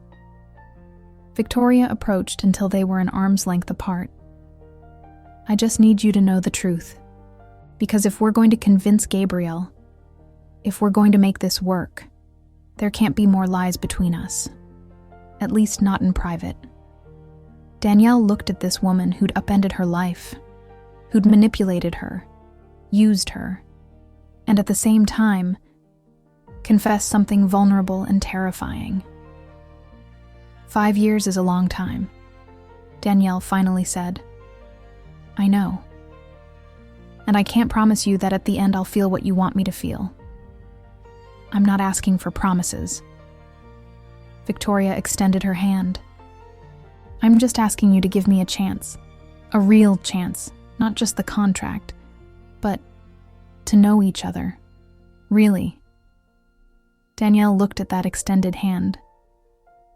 [SPEAKER 1] Victoria approached until they were an arm's length apart. "I just need you to know the truth. Because if we're going to convince Gabriel, if we're going to make this work, there can't be more lies between us. At least not in private." Danielle looked at this woman who'd upended her life, who'd manipulated her, used her, and at the same time, confessed something vulnerable and terrifying. 5 years is a long time, Danielle finally said. "I know. And I can't promise you that at the end I'll feel what you want me to feel. I'm not asking for promises." Victoria extended her hand. "I'm just asking you to give me a chance. A real chance, not just the contract, but to know each other. Really." Danielle looked at that extended hand.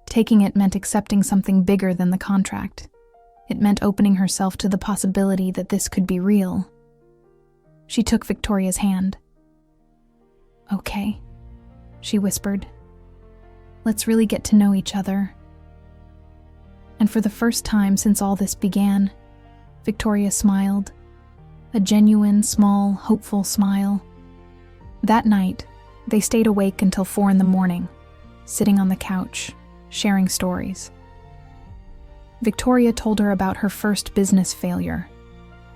[SPEAKER 1] Taking it meant accepting something bigger than the contract. It meant opening herself to the possibility that this could be real. She took Victoria's hand. "Okay," she whispered. "Let's really get to know each other." And for the first time since all this began, Victoria smiled. A genuine, small, hopeful smile. That night, They stayed awake until 4 in the morning, sitting on the couch, sharing stories. Victoria told her about her first business failure,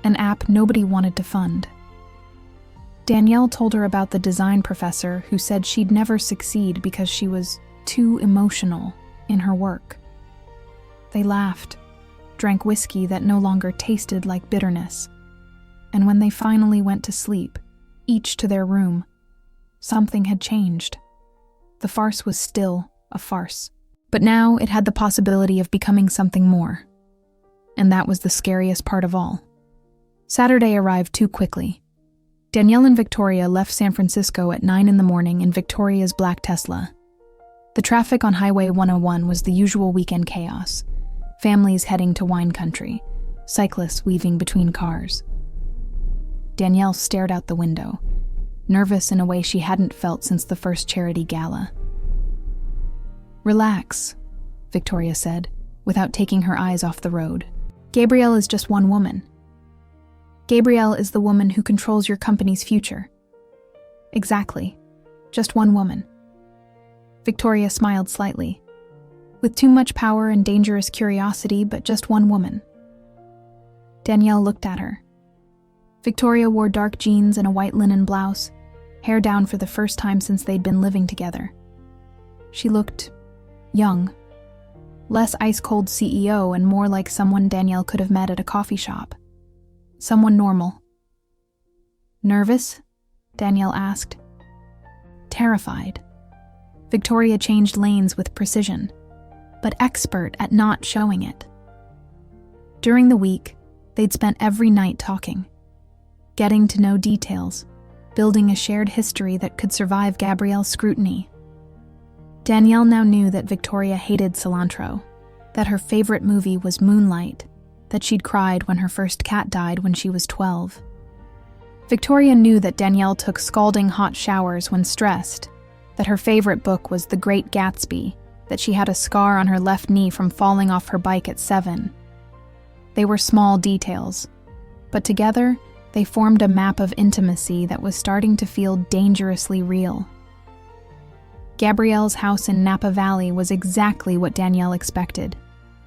[SPEAKER 1] an app nobody wanted to fund. Danielle told her about the design professor who said she'd never succeed because she was too emotional in her work. They laughed, drank whiskey that no longer tasted like bitterness, and when they finally went to sleep, each to their room, something had changed. The farce was still a farce, but now it had the possibility of becoming something more. And that was the scariest part of all. Saturday arrived too quickly. Danielle and Victoria left San Francisco at 9 in the morning in Victoria's black Tesla. The traffic on Highway 101 was the usual weekend chaos. Families heading to wine country, cyclists weaving between cars. Danielle stared out the window, nervous in a way she hadn't felt since the first charity gala. "Relax," Victoria said, without taking her eyes off the road. "Gabrielle is just one woman. Gabrielle is the woman who controls your company's future." "Exactly. Just one woman." Victoria smiled slightly. "With too much power and dangerous curiosity, but just one woman." Danielle looked at her. Victoria wore dark jeans and a white linen blouse, hair down for the first time since they'd been living together. She looked young, less ice-cold CEO and more like someone Danielle could have met at a coffee shop. Someone normal. "Nervous?" Danielle asked. "Terrified." Victoria changed lanes with precision, but expert at not showing it. During the week, they'd spent every night talking, getting to know details, building a shared history that could survive Gabrielle's scrutiny. Danielle now knew that Victoria hated cilantro, that her favorite movie was Moonlight, that she'd cried when her first cat died when she was 12. Victoria knew that Danielle took scalding hot showers when stressed, that her favorite book was The Great Gatsby, that she had a scar on her left knee from falling off her bike at 7. They were small details, but together they formed a map of intimacy that was starting to feel dangerously real. Gabrielle's house in Napa Valley was exactly what Danielle expected.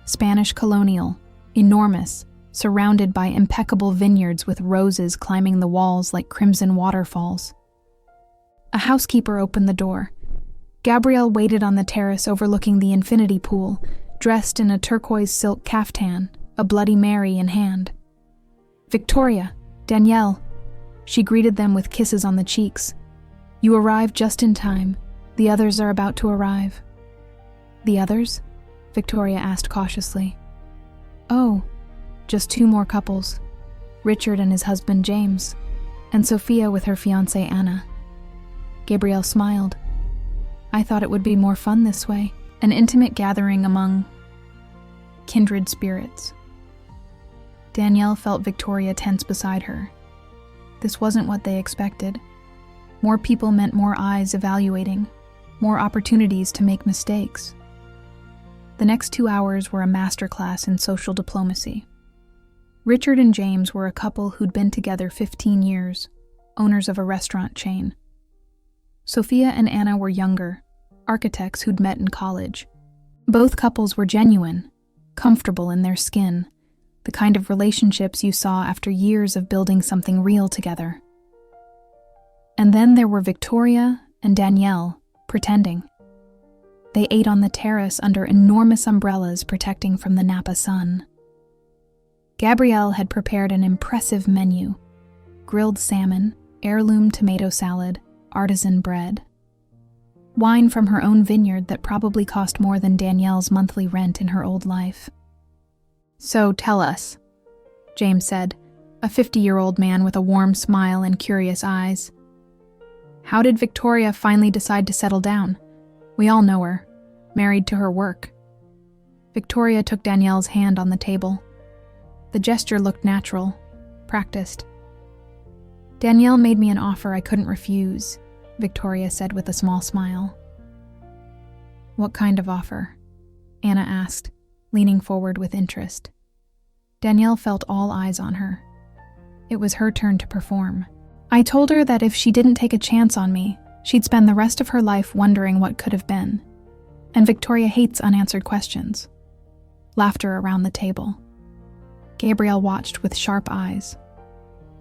[SPEAKER 1] Spanish colonial, enormous, surrounded by impeccable vineyards with roses climbing the walls like crimson waterfalls. A housekeeper opened the door. Gabrielle waited on the terrace overlooking the infinity pool, dressed in a turquoise silk caftan, a Bloody Mary in hand. "Victoria, Danielle." She greeted them with kisses on the cheeks. "You arrived just in time. The others are about to arrive." "The others?" Victoria asked cautiously. "Oh, just 2 more couples. Richard and his husband James, and Sophia with her fiancée Anna." Gabrielle smiled. "I thought it would be more fun this way, an intimate gathering among kindred spirits." Danielle felt Victoria tense beside her. This wasn't what they expected. More people meant more eyes evaluating, more opportunities to make mistakes. The next 2 hours were a masterclass in social diplomacy. Richard and James were a couple who'd been together 15 years, owners of a restaurant chain. Sophia and Anna were younger, architects who'd met in college. Both couples were genuine, comfortable in their skin, the kind of relationships you saw after years of building something real together. And then there were Victoria and Danielle, pretending. They ate on the terrace under enormous umbrellas protecting from the Napa sun. Gabrielle had prepared an impressive menu: grilled salmon, heirloom tomato salad, artisan bread. Wine from her own vineyard that probably cost more than Danielle's monthly rent in her old life. "So tell us," James said, a 50-year-old man with a warm smile and curious eyes. "How did Victoria finally decide to settle down? We all know her, married to her work." Victoria took Danielle's hand on the table. The gesture looked natural, practiced. "Danielle made me an offer I couldn't refuse," Victoria said with a small smile. "What kind of offer?" Anna asked, leaning forward with interest. Danielle felt all eyes on her. It was her turn to perform. "I told her that if she didn't take a chance on me, She'd spend the rest of her life wondering what could have been, and Victoria hates unanswered questions. Laughter around the table. Gabrielle watched with sharp eyes.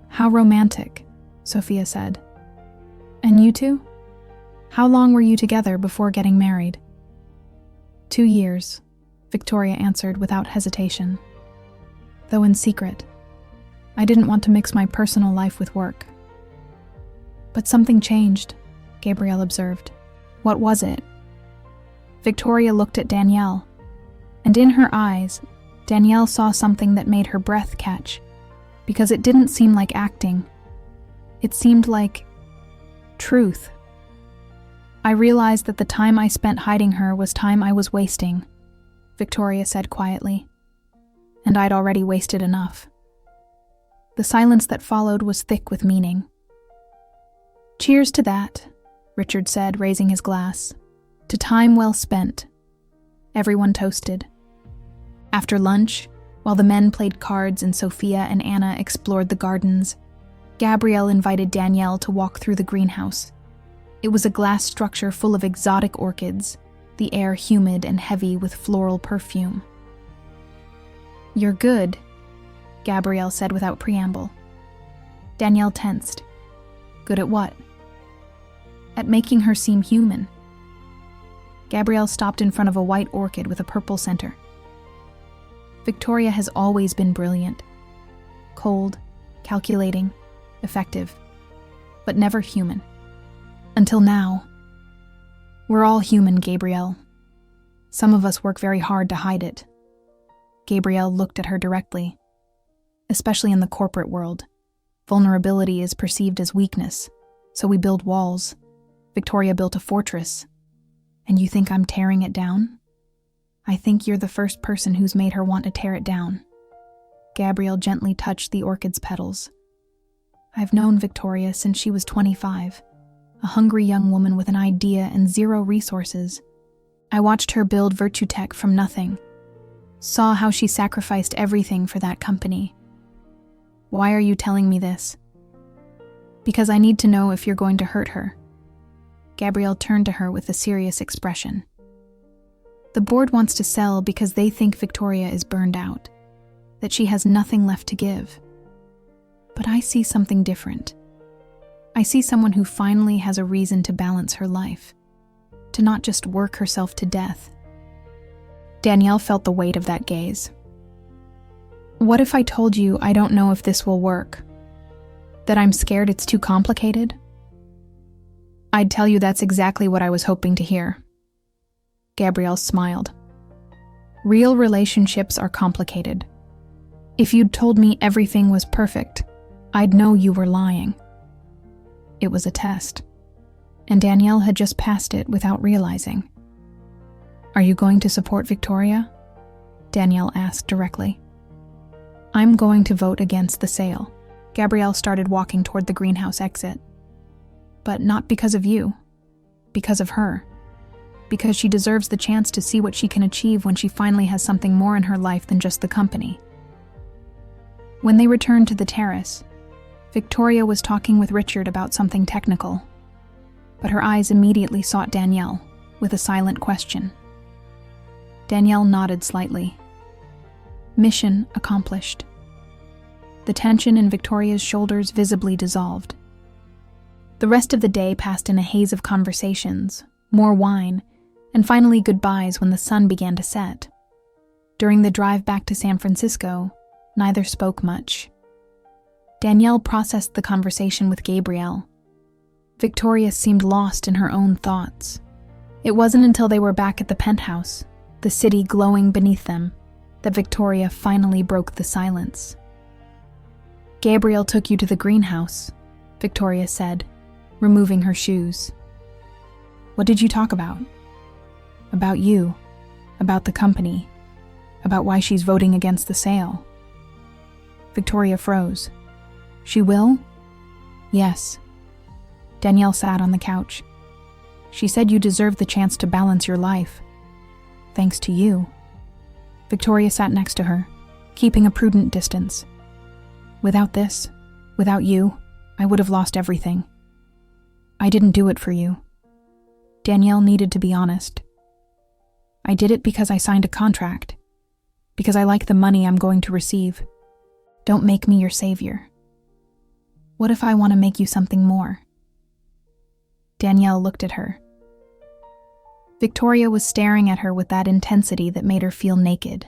[SPEAKER 1] "How romantic," Sophia said. "And you two? How long were you together before getting married?" 2 years, Victoria answered without hesitation. Though in secret, I didn't want to mix my personal life with work. But something changed, Gabrielle observed. What was it? Victoria looked at Danielle, and in her eyes, Danielle saw something that made her breath catch, because it didn't seem like acting. It seemed like truth. "I realized that the time I spent hiding her was time I was wasting," Victoria said quietly. "And I'd already wasted enough." The silence that followed was thick with meaning. "Cheers to that," Richard said, raising his glass. "To time well spent." Everyone toasted. After lunch, while the men played cards and Sophia and Anna explored the gardens, Gabrielle invited Danielle to walk through the greenhouse. It was a glass structure full of exotic orchids, the air humid and heavy with floral perfume. "You're good," Gabrielle said without preamble. Danielle tensed. Good at what? At making her seem human. Gabrielle stopped in front of a white orchid with a purple center. Victoria has always been brilliant. Cold, calculating, effective, but never human. Until now. We're all human, Gabrielle. Some of us work very hard to hide it. Gabrielle looked at her directly. Especially in the corporate world, vulnerability is perceived as weakness, so we build walls. Victoria built a fortress. And you think I'm tearing it down? I think you're the first person who's made her want to tear it down. Gabrielle gently touched the orchid's petals. I've known Victoria since she was 25, a hungry young woman with an idea and zero resources. I watched her build Virtue Tech from nothing, saw how she sacrificed everything for that company. Why are you telling me this? Because I need to know if you're going to hurt her. Gabrielle turned to her with a serious expression. The board wants to sell because they think Victoria is burned out, that she has nothing left to give. But I see something different. I see someone who finally has a reason to balance her life, to not just work herself to death. Danielle felt the weight of that gaze. What if I told you I don't know if this will work? That I'm scared it's too complicated? I'd tell you that's exactly what I was hoping to hear. Gabrielle smiled. Real relationships are complicated. If you'd told me everything was perfect, I'd know you were lying. It was a test, and Danielle had just passed it without realizing. Are you going to support Victoria? Danielle asked directly. I'm going to vote against the sale. Gabrielle started walking toward the greenhouse exit. But not because of you. Because of her. Because she deserves the chance to see what she can achieve when she finally has something more in her life than just the company. When they returned to the terrace, Victoria was talking with Richard about something technical. But her eyes immediately sought Danielle, with a silent question. Danielle nodded slightly. Mission accomplished. The tension in Victoria's shoulders visibly dissolved. The rest of the day passed in a haze of conversations, more wine, and finally goodbyes when the sun began to set. During the drive back to San Francisco, neither spoke much. Danielle processed the conversation with Gabrielle. Victoria seemed lost in her own thoughts. It wasn't until they were back at the penthouse, the city glowing beneath them, that Victoria finally broke the silence. Gabrielle took you to the greenhouse, Victoria said, removing her shoes. What did you talk about? About you, about the company, about why she's voting against the sale. Victoria froze. She will? Yes. Danielle sat on the couch. She said you deserve the chance to balance your life. Thanks to you. Victoria sat next to her, keeping a prudent distance. Without this, without you, I would have lost everything. I didn't do it for you. Danielle needed to be honest. I did it because I signed a contract. Because I like the money I'm going to receive. Don't make me your savior. What if I want to make you something more? Danielle looked at her. Victoria was staring at her with that intensity that made her feel naked,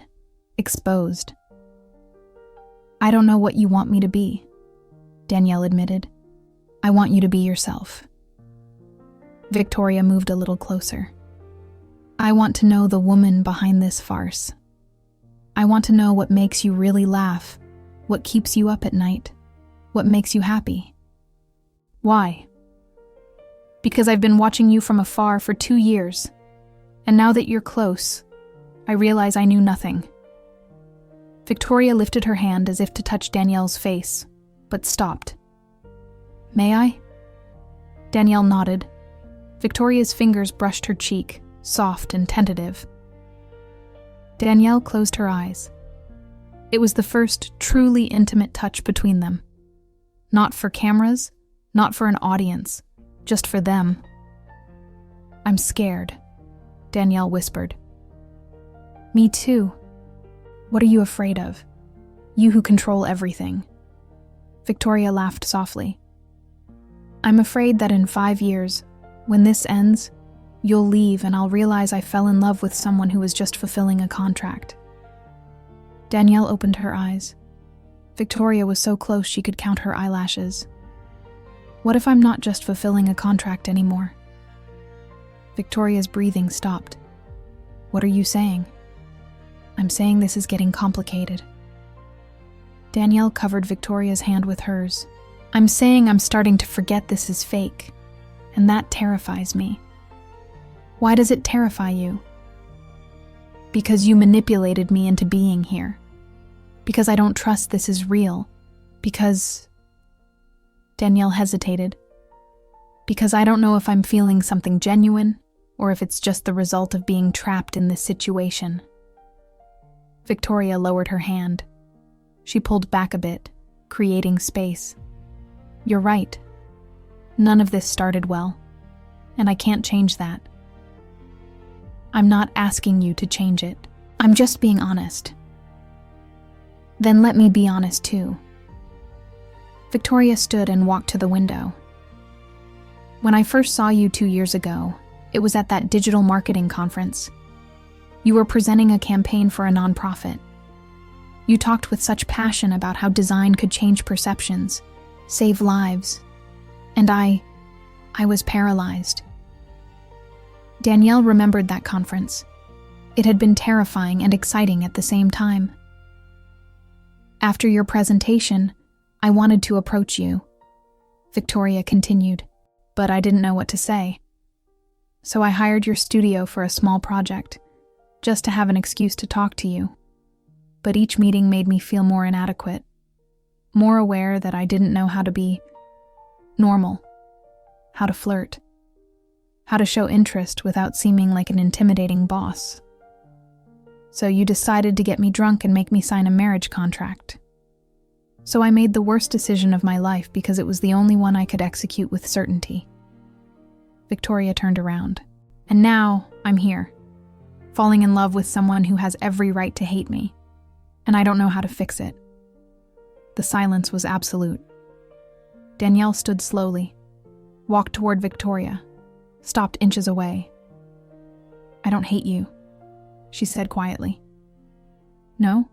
[SPEAKER 1] exposed. I don't know what you want me to be, Danielle admitted. I want you to be yourself. Victoria moved a little closer. I want to know the woman behind this farce. I want to know what makes you really laugh, what keeps you up at night, what makes you happy. Why? Because I've been watching you from afar for 2 years, and now that you're close, I realize I knew nothing. Victoria lifted her hand as if to touch Danielle's face, but stopped. May I? Danielle nodded. Victoria's fingers brushed her cheek, soft and tentative. Danielle closed her eyes. It was the first truly intimate touch between them. Not for cameras, not for an audience, just for them. I'm scared, Danielle whispered. Me too. What are you afraid of? You who control everything. Victoria laughed softly. I'm afraid that in 5 years, when this ends, you'll leave and I'll realize I fell in love with someone who was just fulfilling a contract. Danielle opened her eyes. Victoria was so close she could count her eyelashes. What if I'm not just fulfilling a contract anymore? Victoria's breathing stopped. What are you saying? I'm saying this is getting complicated. Danielle covered Victoria's hand with hers. I'm saying I'm starting to forget this is fake, and that terrifies me. Why does it terrify you? Because you manipulated me into being here. Because I don't trust this is real. Because... Danielle hesitated. Because I don't know if I'm feeling something genuine, or if it's just the result of being trapped in this situation. Victoria lowered her hand. She pulled back a bit, creating space. You're right. None of this started well, and I can't change that. I'm not asking you to change it. I'm just being honest. Then let me be honest too. Victoria stood and walked to the window. When I first saw you 2 years ago, it was at that digital marketing conference. You were presenting a campaign for a nonprofit. You talked with such passion about how design could change perceptions, save lives. And I was paralyzed. Danielle remembered that conference. It had been terrifying and exciting at the same time. After your presentation, I wanted to approach you, Victoria continued, but I didn't know what to say. So I hired your studio for a small project, just to have an excuse to talk to you. But each meeting made me feel more inadequate, more aware that I didn't know how to be normal, how to flirt, how to show interest without seeming like an intimidating boss. So you decided to get me drunk and make me sign a marriage contract. So I made the worst decision of my life because it was the only one I could execute with certainty. Victoria turned around. And now I'm here, falling in love with someone who has every right to hate me, and I don't know how to fix it. The silence was absolute. Danielle stood slowly, walked toward Victoria, stopped inches away. I don't hate you, she said quietly. No?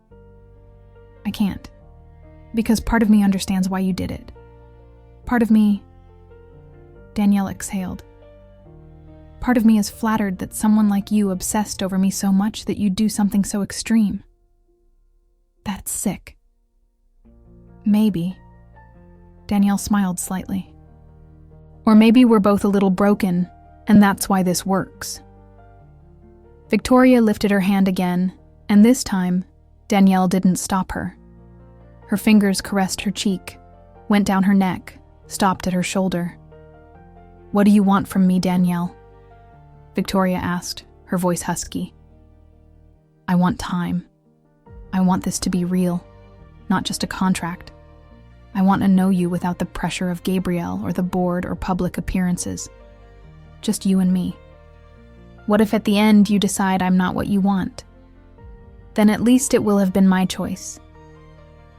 [SPEAKER 1] I can't. Because part of me understands why you did it. Part of me... Danielle exhaled. Part of me is flattered that someone like you obsessed over me so much that you'd do something so extreme. That's sick. Maybe. Danielle smiled slightly. Or maybe we're both a little broken, and that's why this works. Victoria lifted her hand again, and this time, Danielle didn't stop her. Her fingers caressed her cheek, went down her neck, stopped at her shoulder. What do you want from me, Danielle? Victoria asked, her voice husky. I want time. I want this to be real, not just a contract. I want to know you without the pressure of Gabrielle or the board or public appearances. Just you and me. What if at the end you decide I'm not what you want? Then at least it will have been my choice.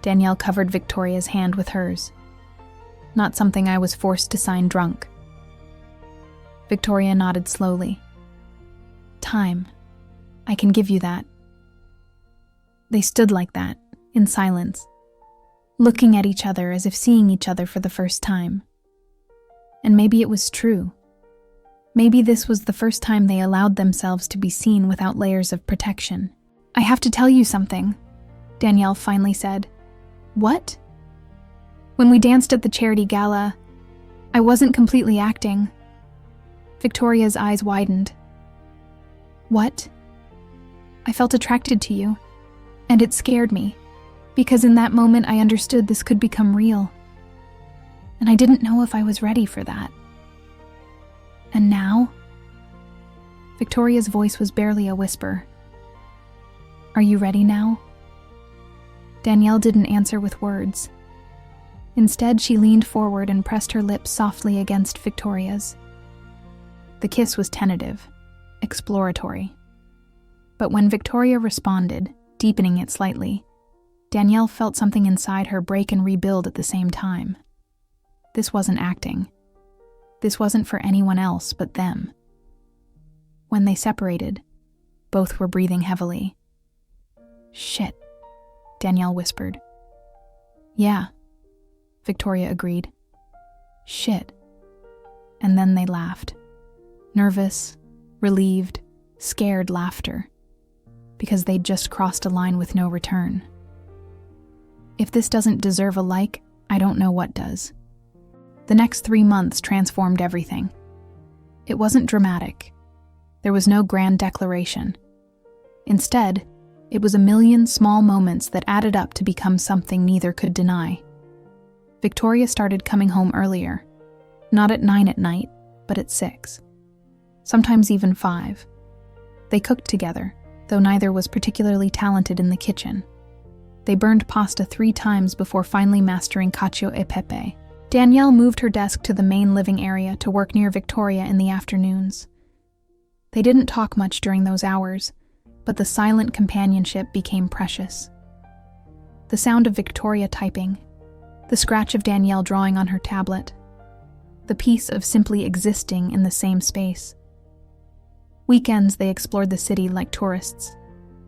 [SPEAKER 1] Danielle covered Victoria's hand with hers. Not something I was forced to sign drunk. Victoria nodded slowly. Time. I can give you that. They stood like that, in silence, looking at each other as if seeing each other for the first time. And maybe it was true. Maybe this was the first time they allowed themselves to be seen without layers of protection. I have to tell you something, Danielle finally said. What? When we danced at the charity gala, I wasn't completely acting. Victoria's eyes widened. What? I felt attracted to you, and it scared me, because in that moment I understood this could become real. And I didn't know if I was ready for that. And now? Victoria's voice was barely a whisper. Are you ready now? Danielle didn't answer with words. Instead, she leaned forward and pressed her lips softly against Victoria's. The kiss was tentative, exploratory. But when Victoria responded, deepening it slightly, Danielle felt something inside her break and rebuild at the same time. This wasn't acting. This wasn't for anyone else but them. When they separated, both were breathing heavily. Shit, Danielle whispered. Yeah, Victoria agreed. Shit. And then they laughed. Nervous, relieved, scared laughter. Because they'd just crossed a line with no return. If this doesn't deserve a like, I don't know what does. The next 3 months transformed everything. It wasn't dramatic. There was no grand declaration. Instead, it was a million small moments that added up to become something neither could deny. Victoria started coming home earlier, not at 9 at night, but at 6. Sometimes even 5. They cooked together, though neither was particularly talented in the kitchen. They burned pasta 3 times before finally mastering cacio e pepe. Danielle moved her desk to the main living area to work near Victoria in the afternoons. They didn't talk much during those hours, but the silent companionship became precious. The sound of Victoria typing, the scratch of Danielle drawing on her tablet, the peace of simply existing in the same space. Weekends they explored the city like tourists,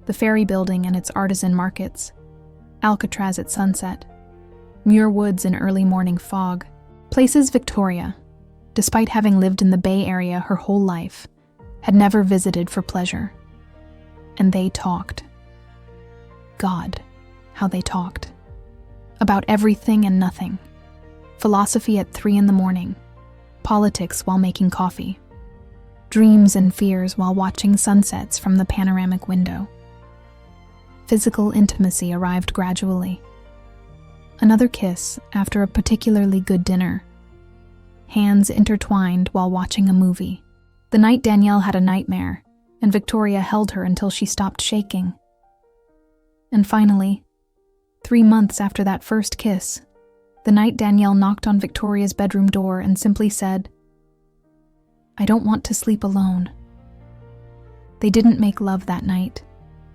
[SPEAKER 1] the ferry building and its artisan markets, Alcatraz at sunset, Muir Woods in early morning fog, places Victoria, despite having lived in the Bay Area her whole life, had never visited for pleasure. And they talked. God, how they talked. About everything and nothing. Philosophy at 3 a.m, politics while making coffee, dreams and fears while watching sunsets from the panoramic window. Physical intimacy arrived gradually. Another kiss after a particularly good dinner. Hands intertwined while watching a movie. The night Danielle had a nightmare, and Victoria held her until she stopped shaking. And finally, 3 months after that first kiss, the night Danielle knocked on Victoria's bedroom door and simply said, I don't want to sleep alone. They didn't make love that night.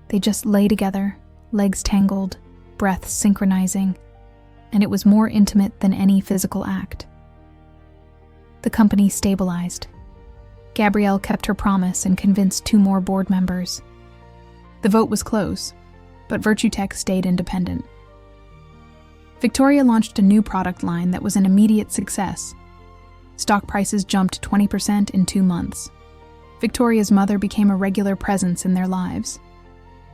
[SPEAKER 1] They just lay together, legs tangled, breaths synchronizing, and it was more intimate than any physical act. The company stabilized. Gabrielle kept her promise and convinced 2 more board members. The vote was close, but Virtutech stayed independent. Victoria launched a new product line that was an immediate success. Stock prices jumped 20% in 2 months. Victoria's mother became a regular presence in their lives.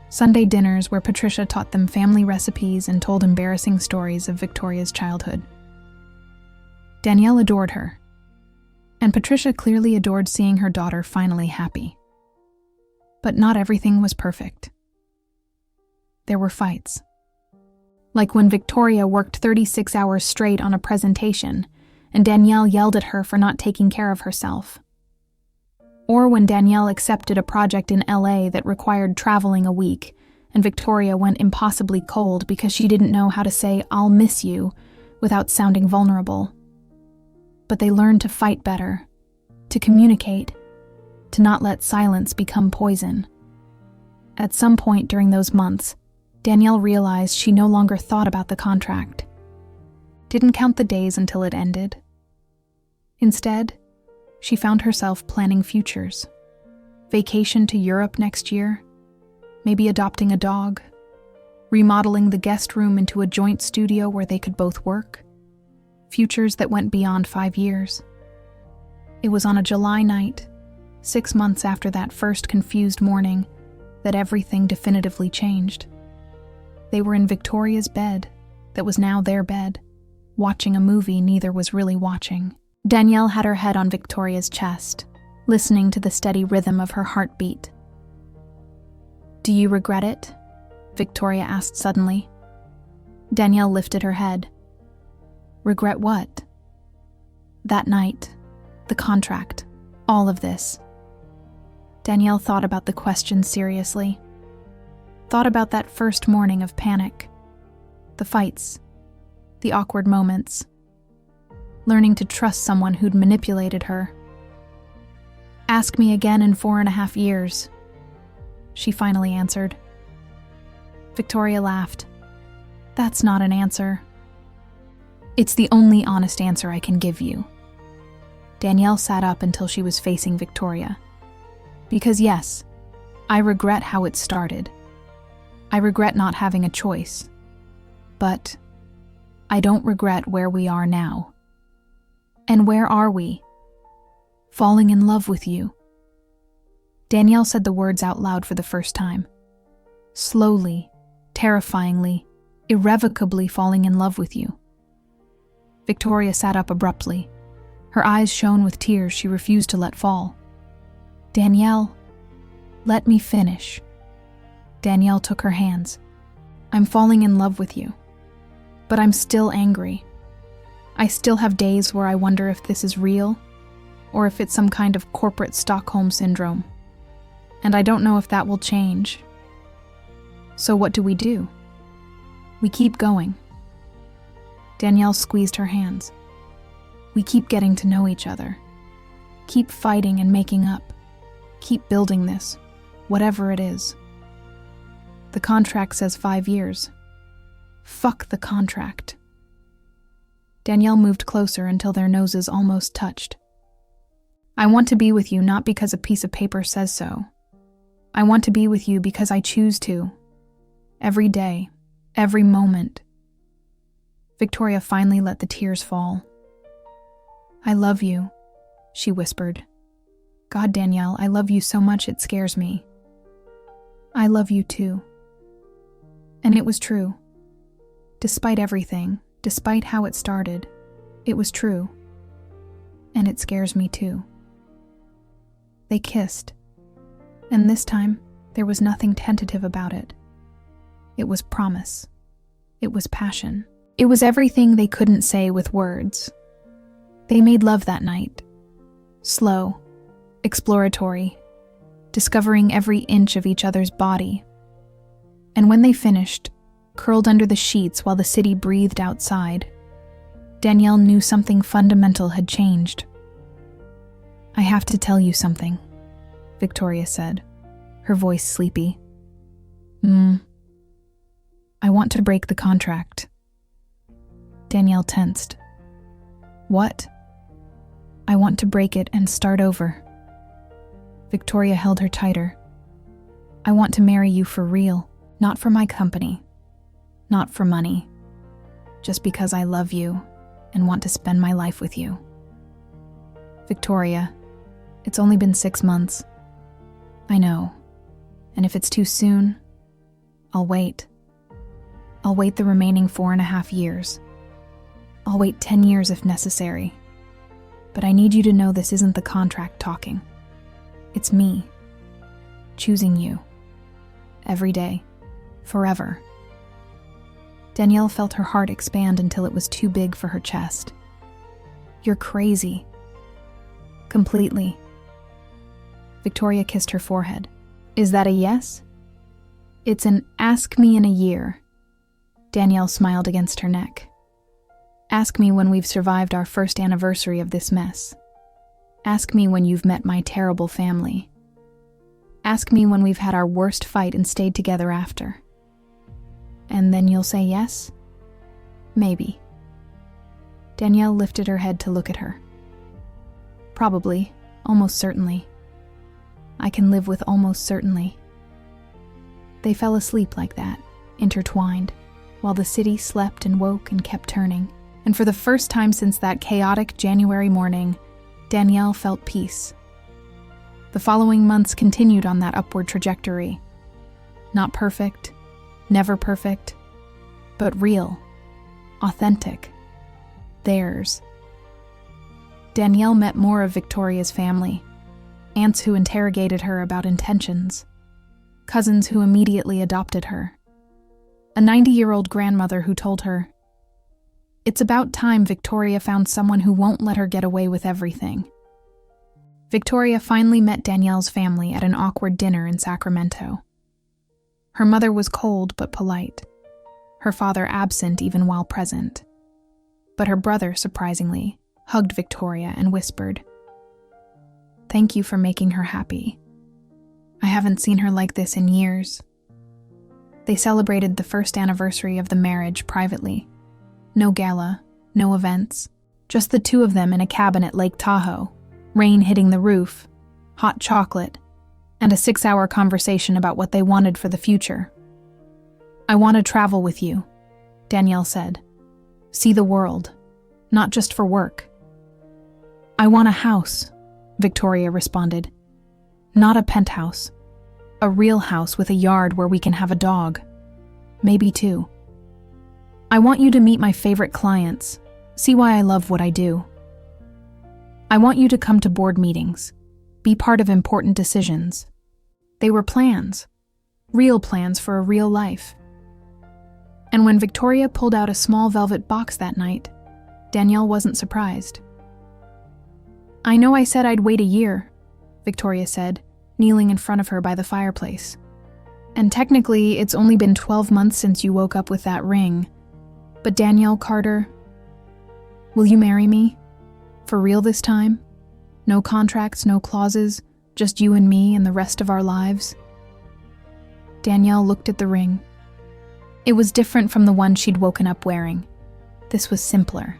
[SPEAKER 1] Sunday dinners where Patricia taught them family recipes and told embarrassing stories of Victoria's childhood. Danielle adored her, and Patricia clearly adored seeing her daughter finally happy. But not everything was perfect. There were fights. Like when Victoria worked 36 hours straight on a presentation, and Danielle yelled at her for not taking care of herself. Or when Danielle accepted a project in LA that required traveling a week, and Victoria went impossibly cold because she didn't know how to say, I'll miss you, without sounding vulnerable. But they learned to fight better, to communicate, to not let silence become poison. At some point during those months, Danielle realized she no longer thought about the contract, didn't count the days until it ended. Instead, she found herself planning futures. Vacation to Europe next year, maybe adopting a dog, remodeling the guest room into a joint studio where they could both work. Futures that went beyond 5 years. It was on a July night, 6 months after that first confused morning, that everything definitively changed. They were in Victoria's bed, that was now their bed, watching a movie neither was really watching. Danielle had her head on Victoria's chest, listening to the steady rhythm of her heartbeat. "Do you regret it?" Victoria asked suddenly. Danielle lifted her head. "Regret what?" "That night, the contract, all of this." Danielle thought about the question seriously. Thought about that first morning of panic. The fights. The awkward moments. Learning to trust someone who'd manipulated her. "Ask me again in 4.5 years," she finally answered. Victoria laughed. "That's not an answer." "It's the only honest answer I can give you." Danielle sat up until she was facing Victoria. "Because yes, I regret how it started. I regret not having a choice. But I don't regret where we are now." "And where are we?" "Falling in love with you." Danielle said the words out loud for the first time. Slowly, terrifyingly, irrevocably falling in love with you. Victoria sat up abruptly. Her eyes shone with tears she refused to let fall. "Danielle, let me finish." Danielle took her hands. "I'm falling in love with you. But I'm still angry. I still have days where I wonder if this is real, or if it's some kind of corporate Stockholm syndrome. And I don't know if that will change. So what do? We keep going." Danielle squeezed her hands. "We keep getting to know each other. Keep fighting and making up. Keep building this, whatever it is. The contract says 5 years. Fuck the contract." Danielle moved closer until their noses almost touched. "I want to be with you not because a piece of paper says so. I want to be with you because I choose to. Every day, every moment." Victoria finally let the tears fall. "I love you," she whispered. "God, Danielle, I love you so much it scares me." "I love you too." And it was true. Despite everything, despite how it started, it was true. And it scares me too. They kissed. And this time, there was nothing tentative about it. It was promise. It was passion. It was everything they couldn't say with words. They made love that night. Slow, exploratory, discovering every inch of each other's body. And when they finished, curled under the sheets while the city breathed outside, Danielle knew something fundamental had changed. "I have to tell you something," Victoria said, her voice sleepy. I want to break the contract." Danielle tensed. "What?" "I want to break it and start over." Victoria held her tighter. "I want to marry you for real, not for my company, not for money, just because I love you and want to spend my life with you." "Victoria, it's only been 6 months." "I know, and if it's too soon, I'll wait. I'll wait the remaining 4.5 years. I'll wait 10 years if necessary. But I need you to know this isn't the contract talking. It's me, choosing you. Every day, forever." Danielle felt her heart expand until it was too big for her chest. "You're crazy." "Completely." Victoria kissed her forehead. "Is that a yes?" "It's an ask me in a year." Danielle smiled against her neck. Ask me when we've survived our first anniversary of this mess. Ask me when you've met my terrible family. Ask me when we've had our worst fight and stayed together after. And then you'll say yes? Maybe. Danielle lifted her head to look at her. Probably, almost certainly. I can live with almost certainly. They fell asleep like that, intertwined, while the city slept and woke and kept turning. And for the first time since that chaotic January morning, Danielle felt peace. The following months continued on that upward trajectory. Not perfect, never perfect, but real, authentic, theirs. Danielle met more of Victoria's family, aunts who interrogated her about intentions, cousins who immediately adopted her, a 90-year-old grandmother who told her, "It's about time Victoria found someone who won't let her get away with everything." Victoria finally met Danielle's family at an awkward dinner in Sacramento. Her mother was cold but polite, her father absent even while present. But her brother, surprisingly, hugged Victoria and whispered, "Thank you for making her happy. I haven't seen her like this in years." They celebrated the first anniversary of the marriage privately. No gala, no events, just the two of them in a cabin at Lake Tahoe, rain hitting the roof, hot chocolate, and a 6-hour conversation about what they wanted for the future. "I want to travel with you," Danielle said. "See the world, not just for work." "I want a house," Victoria responded. "Not a penthouse. A real house with a yard where we can have a dog. Maybe two. I want you to meet my favorite clients, see why I love what I do. I want you to come to board meetings, be part of important decisions." They were plans, real plans for a real life. And when Victoria pulled out a small velvet box that night, Danielle wasn't surprised. "I know I said I'd wait a year," Victoria said, kneeling in front of her by the fireplace. "And technically, it's only been 12 months since you woke up with that ring. But Danielle Carter, will you marry me? For real this time? No contracts, no clauses, just you and me and the rest of our lives?" Danielle looked at the ring. It was different from the one she'd woken up wearing. This was simpler.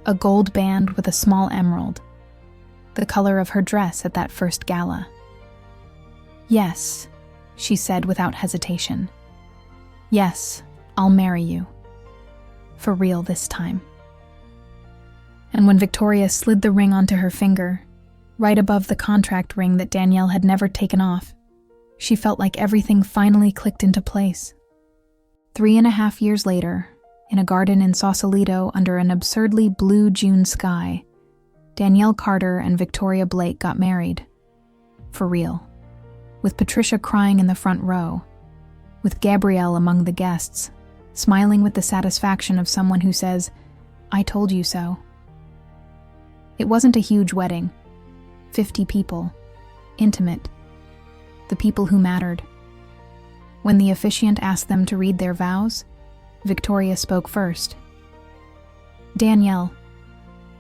[SPEAKER 1] A gold band with a small emerald, the color of her dress at that first gala. "Yes," she said without hesitation. "Yes, I'll marry you. For real this time." And when Victoria slid the ring onto her finger, right above the contract ring that Danielle had never taken off, she felt like everything finally clicked into place. 3.5 years later, in a garden in Sausalito under an absurdly blue June sky, Danielle Carter and Victoria Blake got married. For real. With Patricia crying in the front row, with Gabrielle among the guests, smiling with the satisfaction of someone who says, "I told you so." It wasn't a huge wedding. 50 people. Intimate. The people who mattered. When the officiant asked them to read their vows, Victoria spoke first. "Danielle,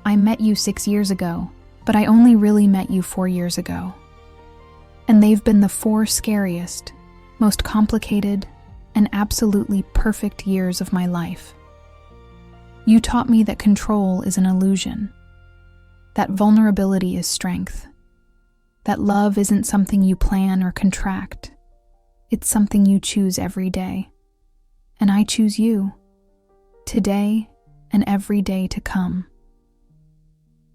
[SPEAKER 1] I met you 6 years ago, but I only really met you 4 years ago. And they've been the 4 scariest, most complicated, and absolutely perfect years of my life. You taught me that control is an illusion, that vulnerability is strength, that love isn't something you plan or contract. It's something you choose every day. And I choose you, today and every day to come."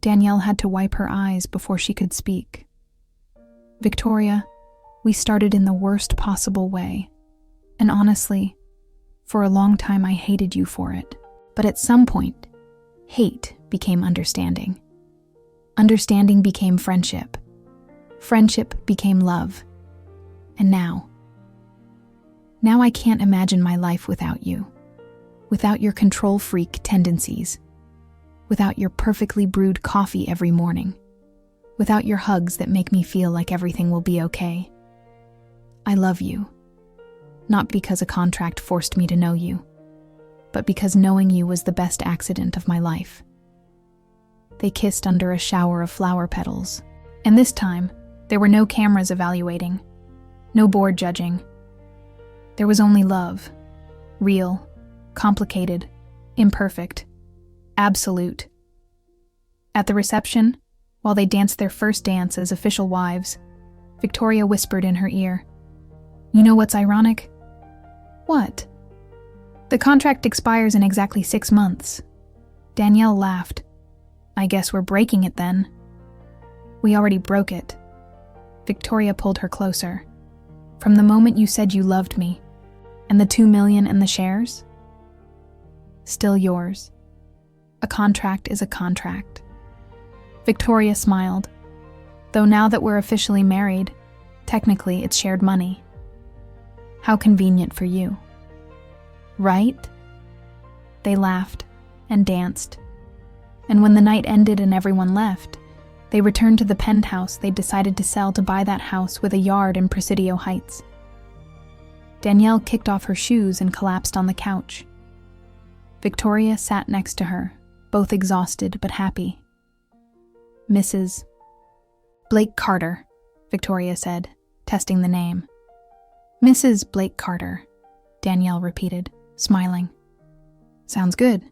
[SPEAKER 1] Danielle had to wipe her eyes before she could speak. "Victoria, we started in the worst possible way. And honestly, for a long time I hated you for it. But at some point, hate became understanding. Understanding became friendship. Friendship became love. And now I can't imagine my life without you. Without your control freak tendencies. Without your perfectly brewed coffee every morning. Without your hugs that make me feel like everything will be okay. I love you. Not because a contract forced me to know you, but because knowing you was the best accident of my life." They kissed under a shower of flower petals, and this time, there were no cameras evaluating, no board judging. There was only love, real, complicated, imperfect, absolute. At the reception, while they danced their first dance as official wives, Victoria whispered in her ear, "You know what's ironic?" "What?" "The contract expires in exactly 6 months." Danielle laughed. "I guess we're breaking it then." "We already broke it." Victoria pulled her closer. "From the moment you said you loved me, and the 2 million and the shares?" "Still yours. A contract is a contract." Victoria smiled. "Though now that we're officially married, technically it's shared money." "How convenient for you." "Right?" They laughed and danced, and when the night ended and everyone left, they returned to the penthouse they'd decided to sell to buy that house with a yard in Presidio Heights. Danielle kicked off her shoes and collapsed on the couch. Victoria sat next to her, both exhausted but happy. "Mrs. Blake Carter," Victoria said, testing the name. "Mrs. Blake Carter," Danielle repeated, smiling. "Sounds good.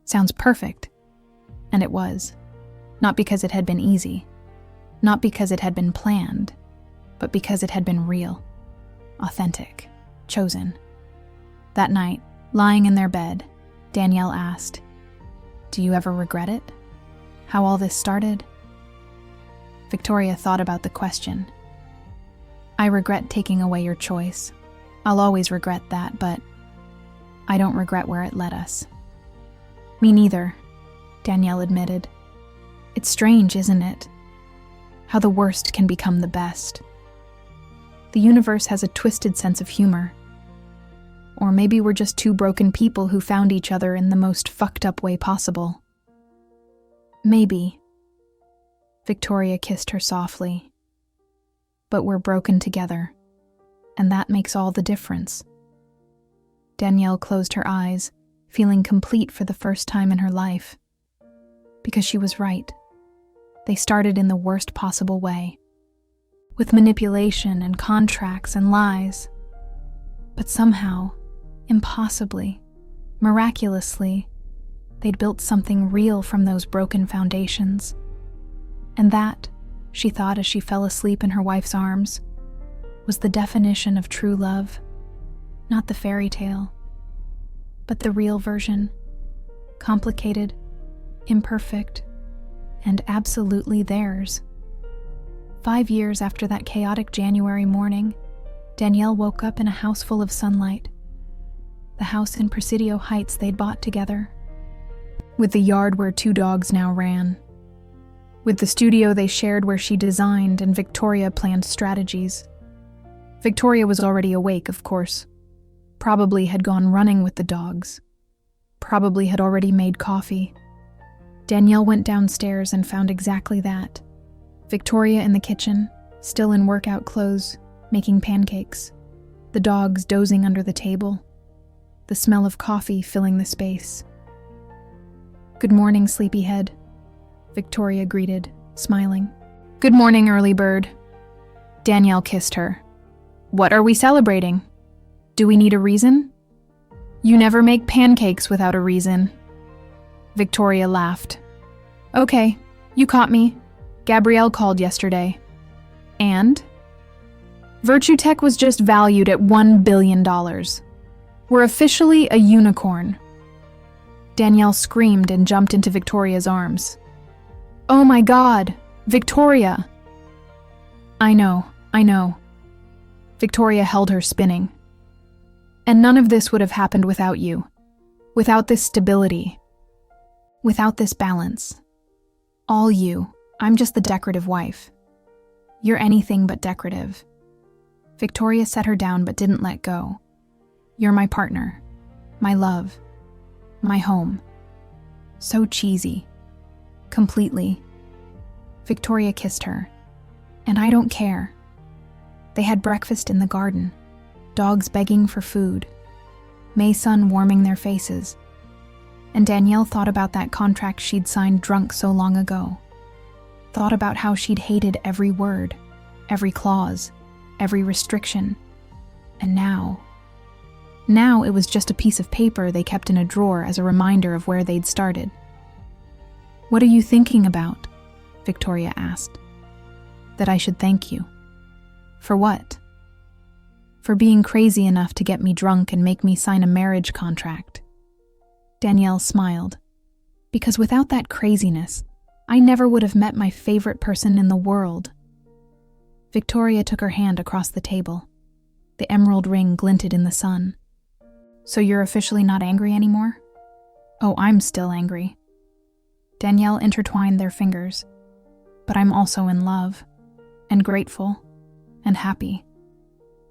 [SPEAKER 1] Sounds perfect." And it was. Not because it had been easy, not because it had been planned, but because it had been real, authentic, chosen. That night, lying in their bed, Danielle asked, "Do you ever regret it? How all this started?" Victoria thought about the question. "I regret taking away your choice. I'll always regret that, but I don't regret where it led us." "Me neither," Danielle admitted. "It's strange, isn't it? How the worst can become the best. The universe has a twisted sense of humor. Or maybe we're just two broken people who found each other in the most fucked up way possible." "Maybe." Victoria kissed her softly. "But we're broken together, and that makes all the difference." Danielle closed her eyes, feeling complete for the first time in her life. Because she was right. They started in the worst possible way, with manipulation and contracts and lies. But somehow, impossibly, miraculously, they'd built something real from those broken foundations. And that, she thought as she fell asleep in her wife's arms, was the definition of true love. Not the fairy tale, but the real version, complicated, imperfect, and absolutely theirs. 5 years after that chaotic January morning, Danielle woke up in a house full of sunlight. The house in Presidio Heights they'd bought together, with the yard where 2 dogs now ran, with the studio they shared where she designed and Victoria planned strategies. Victoria was already awake, of course. Probably had gone running with the dogs. Probably had already made coffee. Danielle went downstairs and found exactly that. Victoria in the kitchen, still in workout clothes, making pancakes. The dogs dozing under the table. The smell of coffee filling the space. "Good morning, sleepyhead," Victoria greeted, smiling. "Good morning, early bird." Danielle kissed her. "What are we celebrating? Do we need a reason?" "You never make pancakes without a reason." Victoria laughed. "Okay, you caught me. Gabrielle called yesterday." "And?" "Virtue Tech was just valued at $1 billion. We're officially a unicorn." Danielle screamed and jumped into Victoria's arms. "Oh my God, Victoria!" I know. Victoria held her spinning. "And none of this would have happened without you. Without this stability. Without this balance. All you. I'm just the decorative wife. You're anything but decorative." Victoria set her down but didn't let go. "You're my partner. My love. My home." So cheesy. Completely. Victoria kissed her. "And I don't care." They had breakfast in the garden. Dogs begging for food. May sun warming their faces. And Danielle thought about that contract she'd signed drunk so long ago. Thought about how she'd hated every word, every clause, every restriction. And now it was just a piece of paper they kept in a drawer as a reminder of where they'd started. "What are you thinking about?" Victoria asked. "That I should thank you." "For what?" "For being crazy enough to get me drunk and make me sign a marriage contract." Danielle smiled. "Because without that craziness, I never would have met my favorite person in the world." Victoria took her hand across the table. The emerald ring glinted in the sun. "So you're officially not angry anymore?" "Oh, I'm still angry." Danielle intertwined their fingers. "But I'm also in love, and grateful, and happy,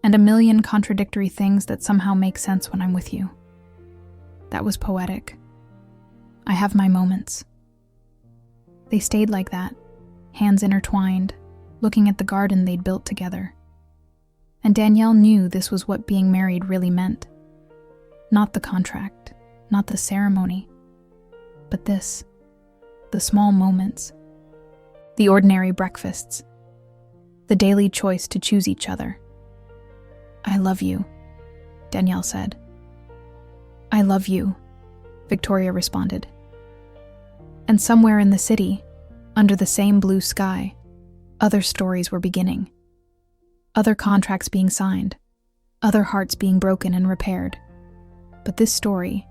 [SPEAKER 1] and a million contradictory things that somehow make sense when I'm with you." That was poetic. I have my moments. They stayed like that, hands intertwined, looking at the garden they'd built together. And Danielle knew this was what being married really meant. Not the contract, not the ceremony, but this, the small moments, the ordinary breakfasts, the daily choice to choose each other. "I love you," Danielle said. "I love you," Victoria responded. And somewhere in the city, under the same blue sky, other stories were beginning. Other contracts being signed, other hearts being broken and repaired. But this story,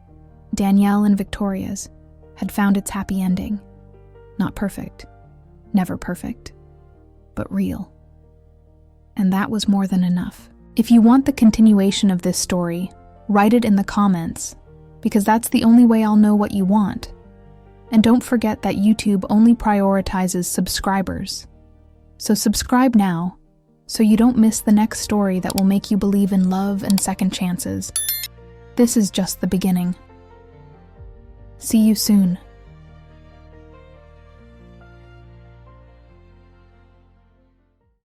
[SPEAKER 1] Danielle and Victoria's, had found its happy ending. Not perfect, never perfect, but real. And that was more than enough. If you want the continuation of this story, write it in the comments, because that's the only way I'll know what you want. And don't forget that YouTube only prioritizes subscribers. So subscribe now, so you don't miss the next story that will make you believe in love and second chances. This is just the beginning. See you soon.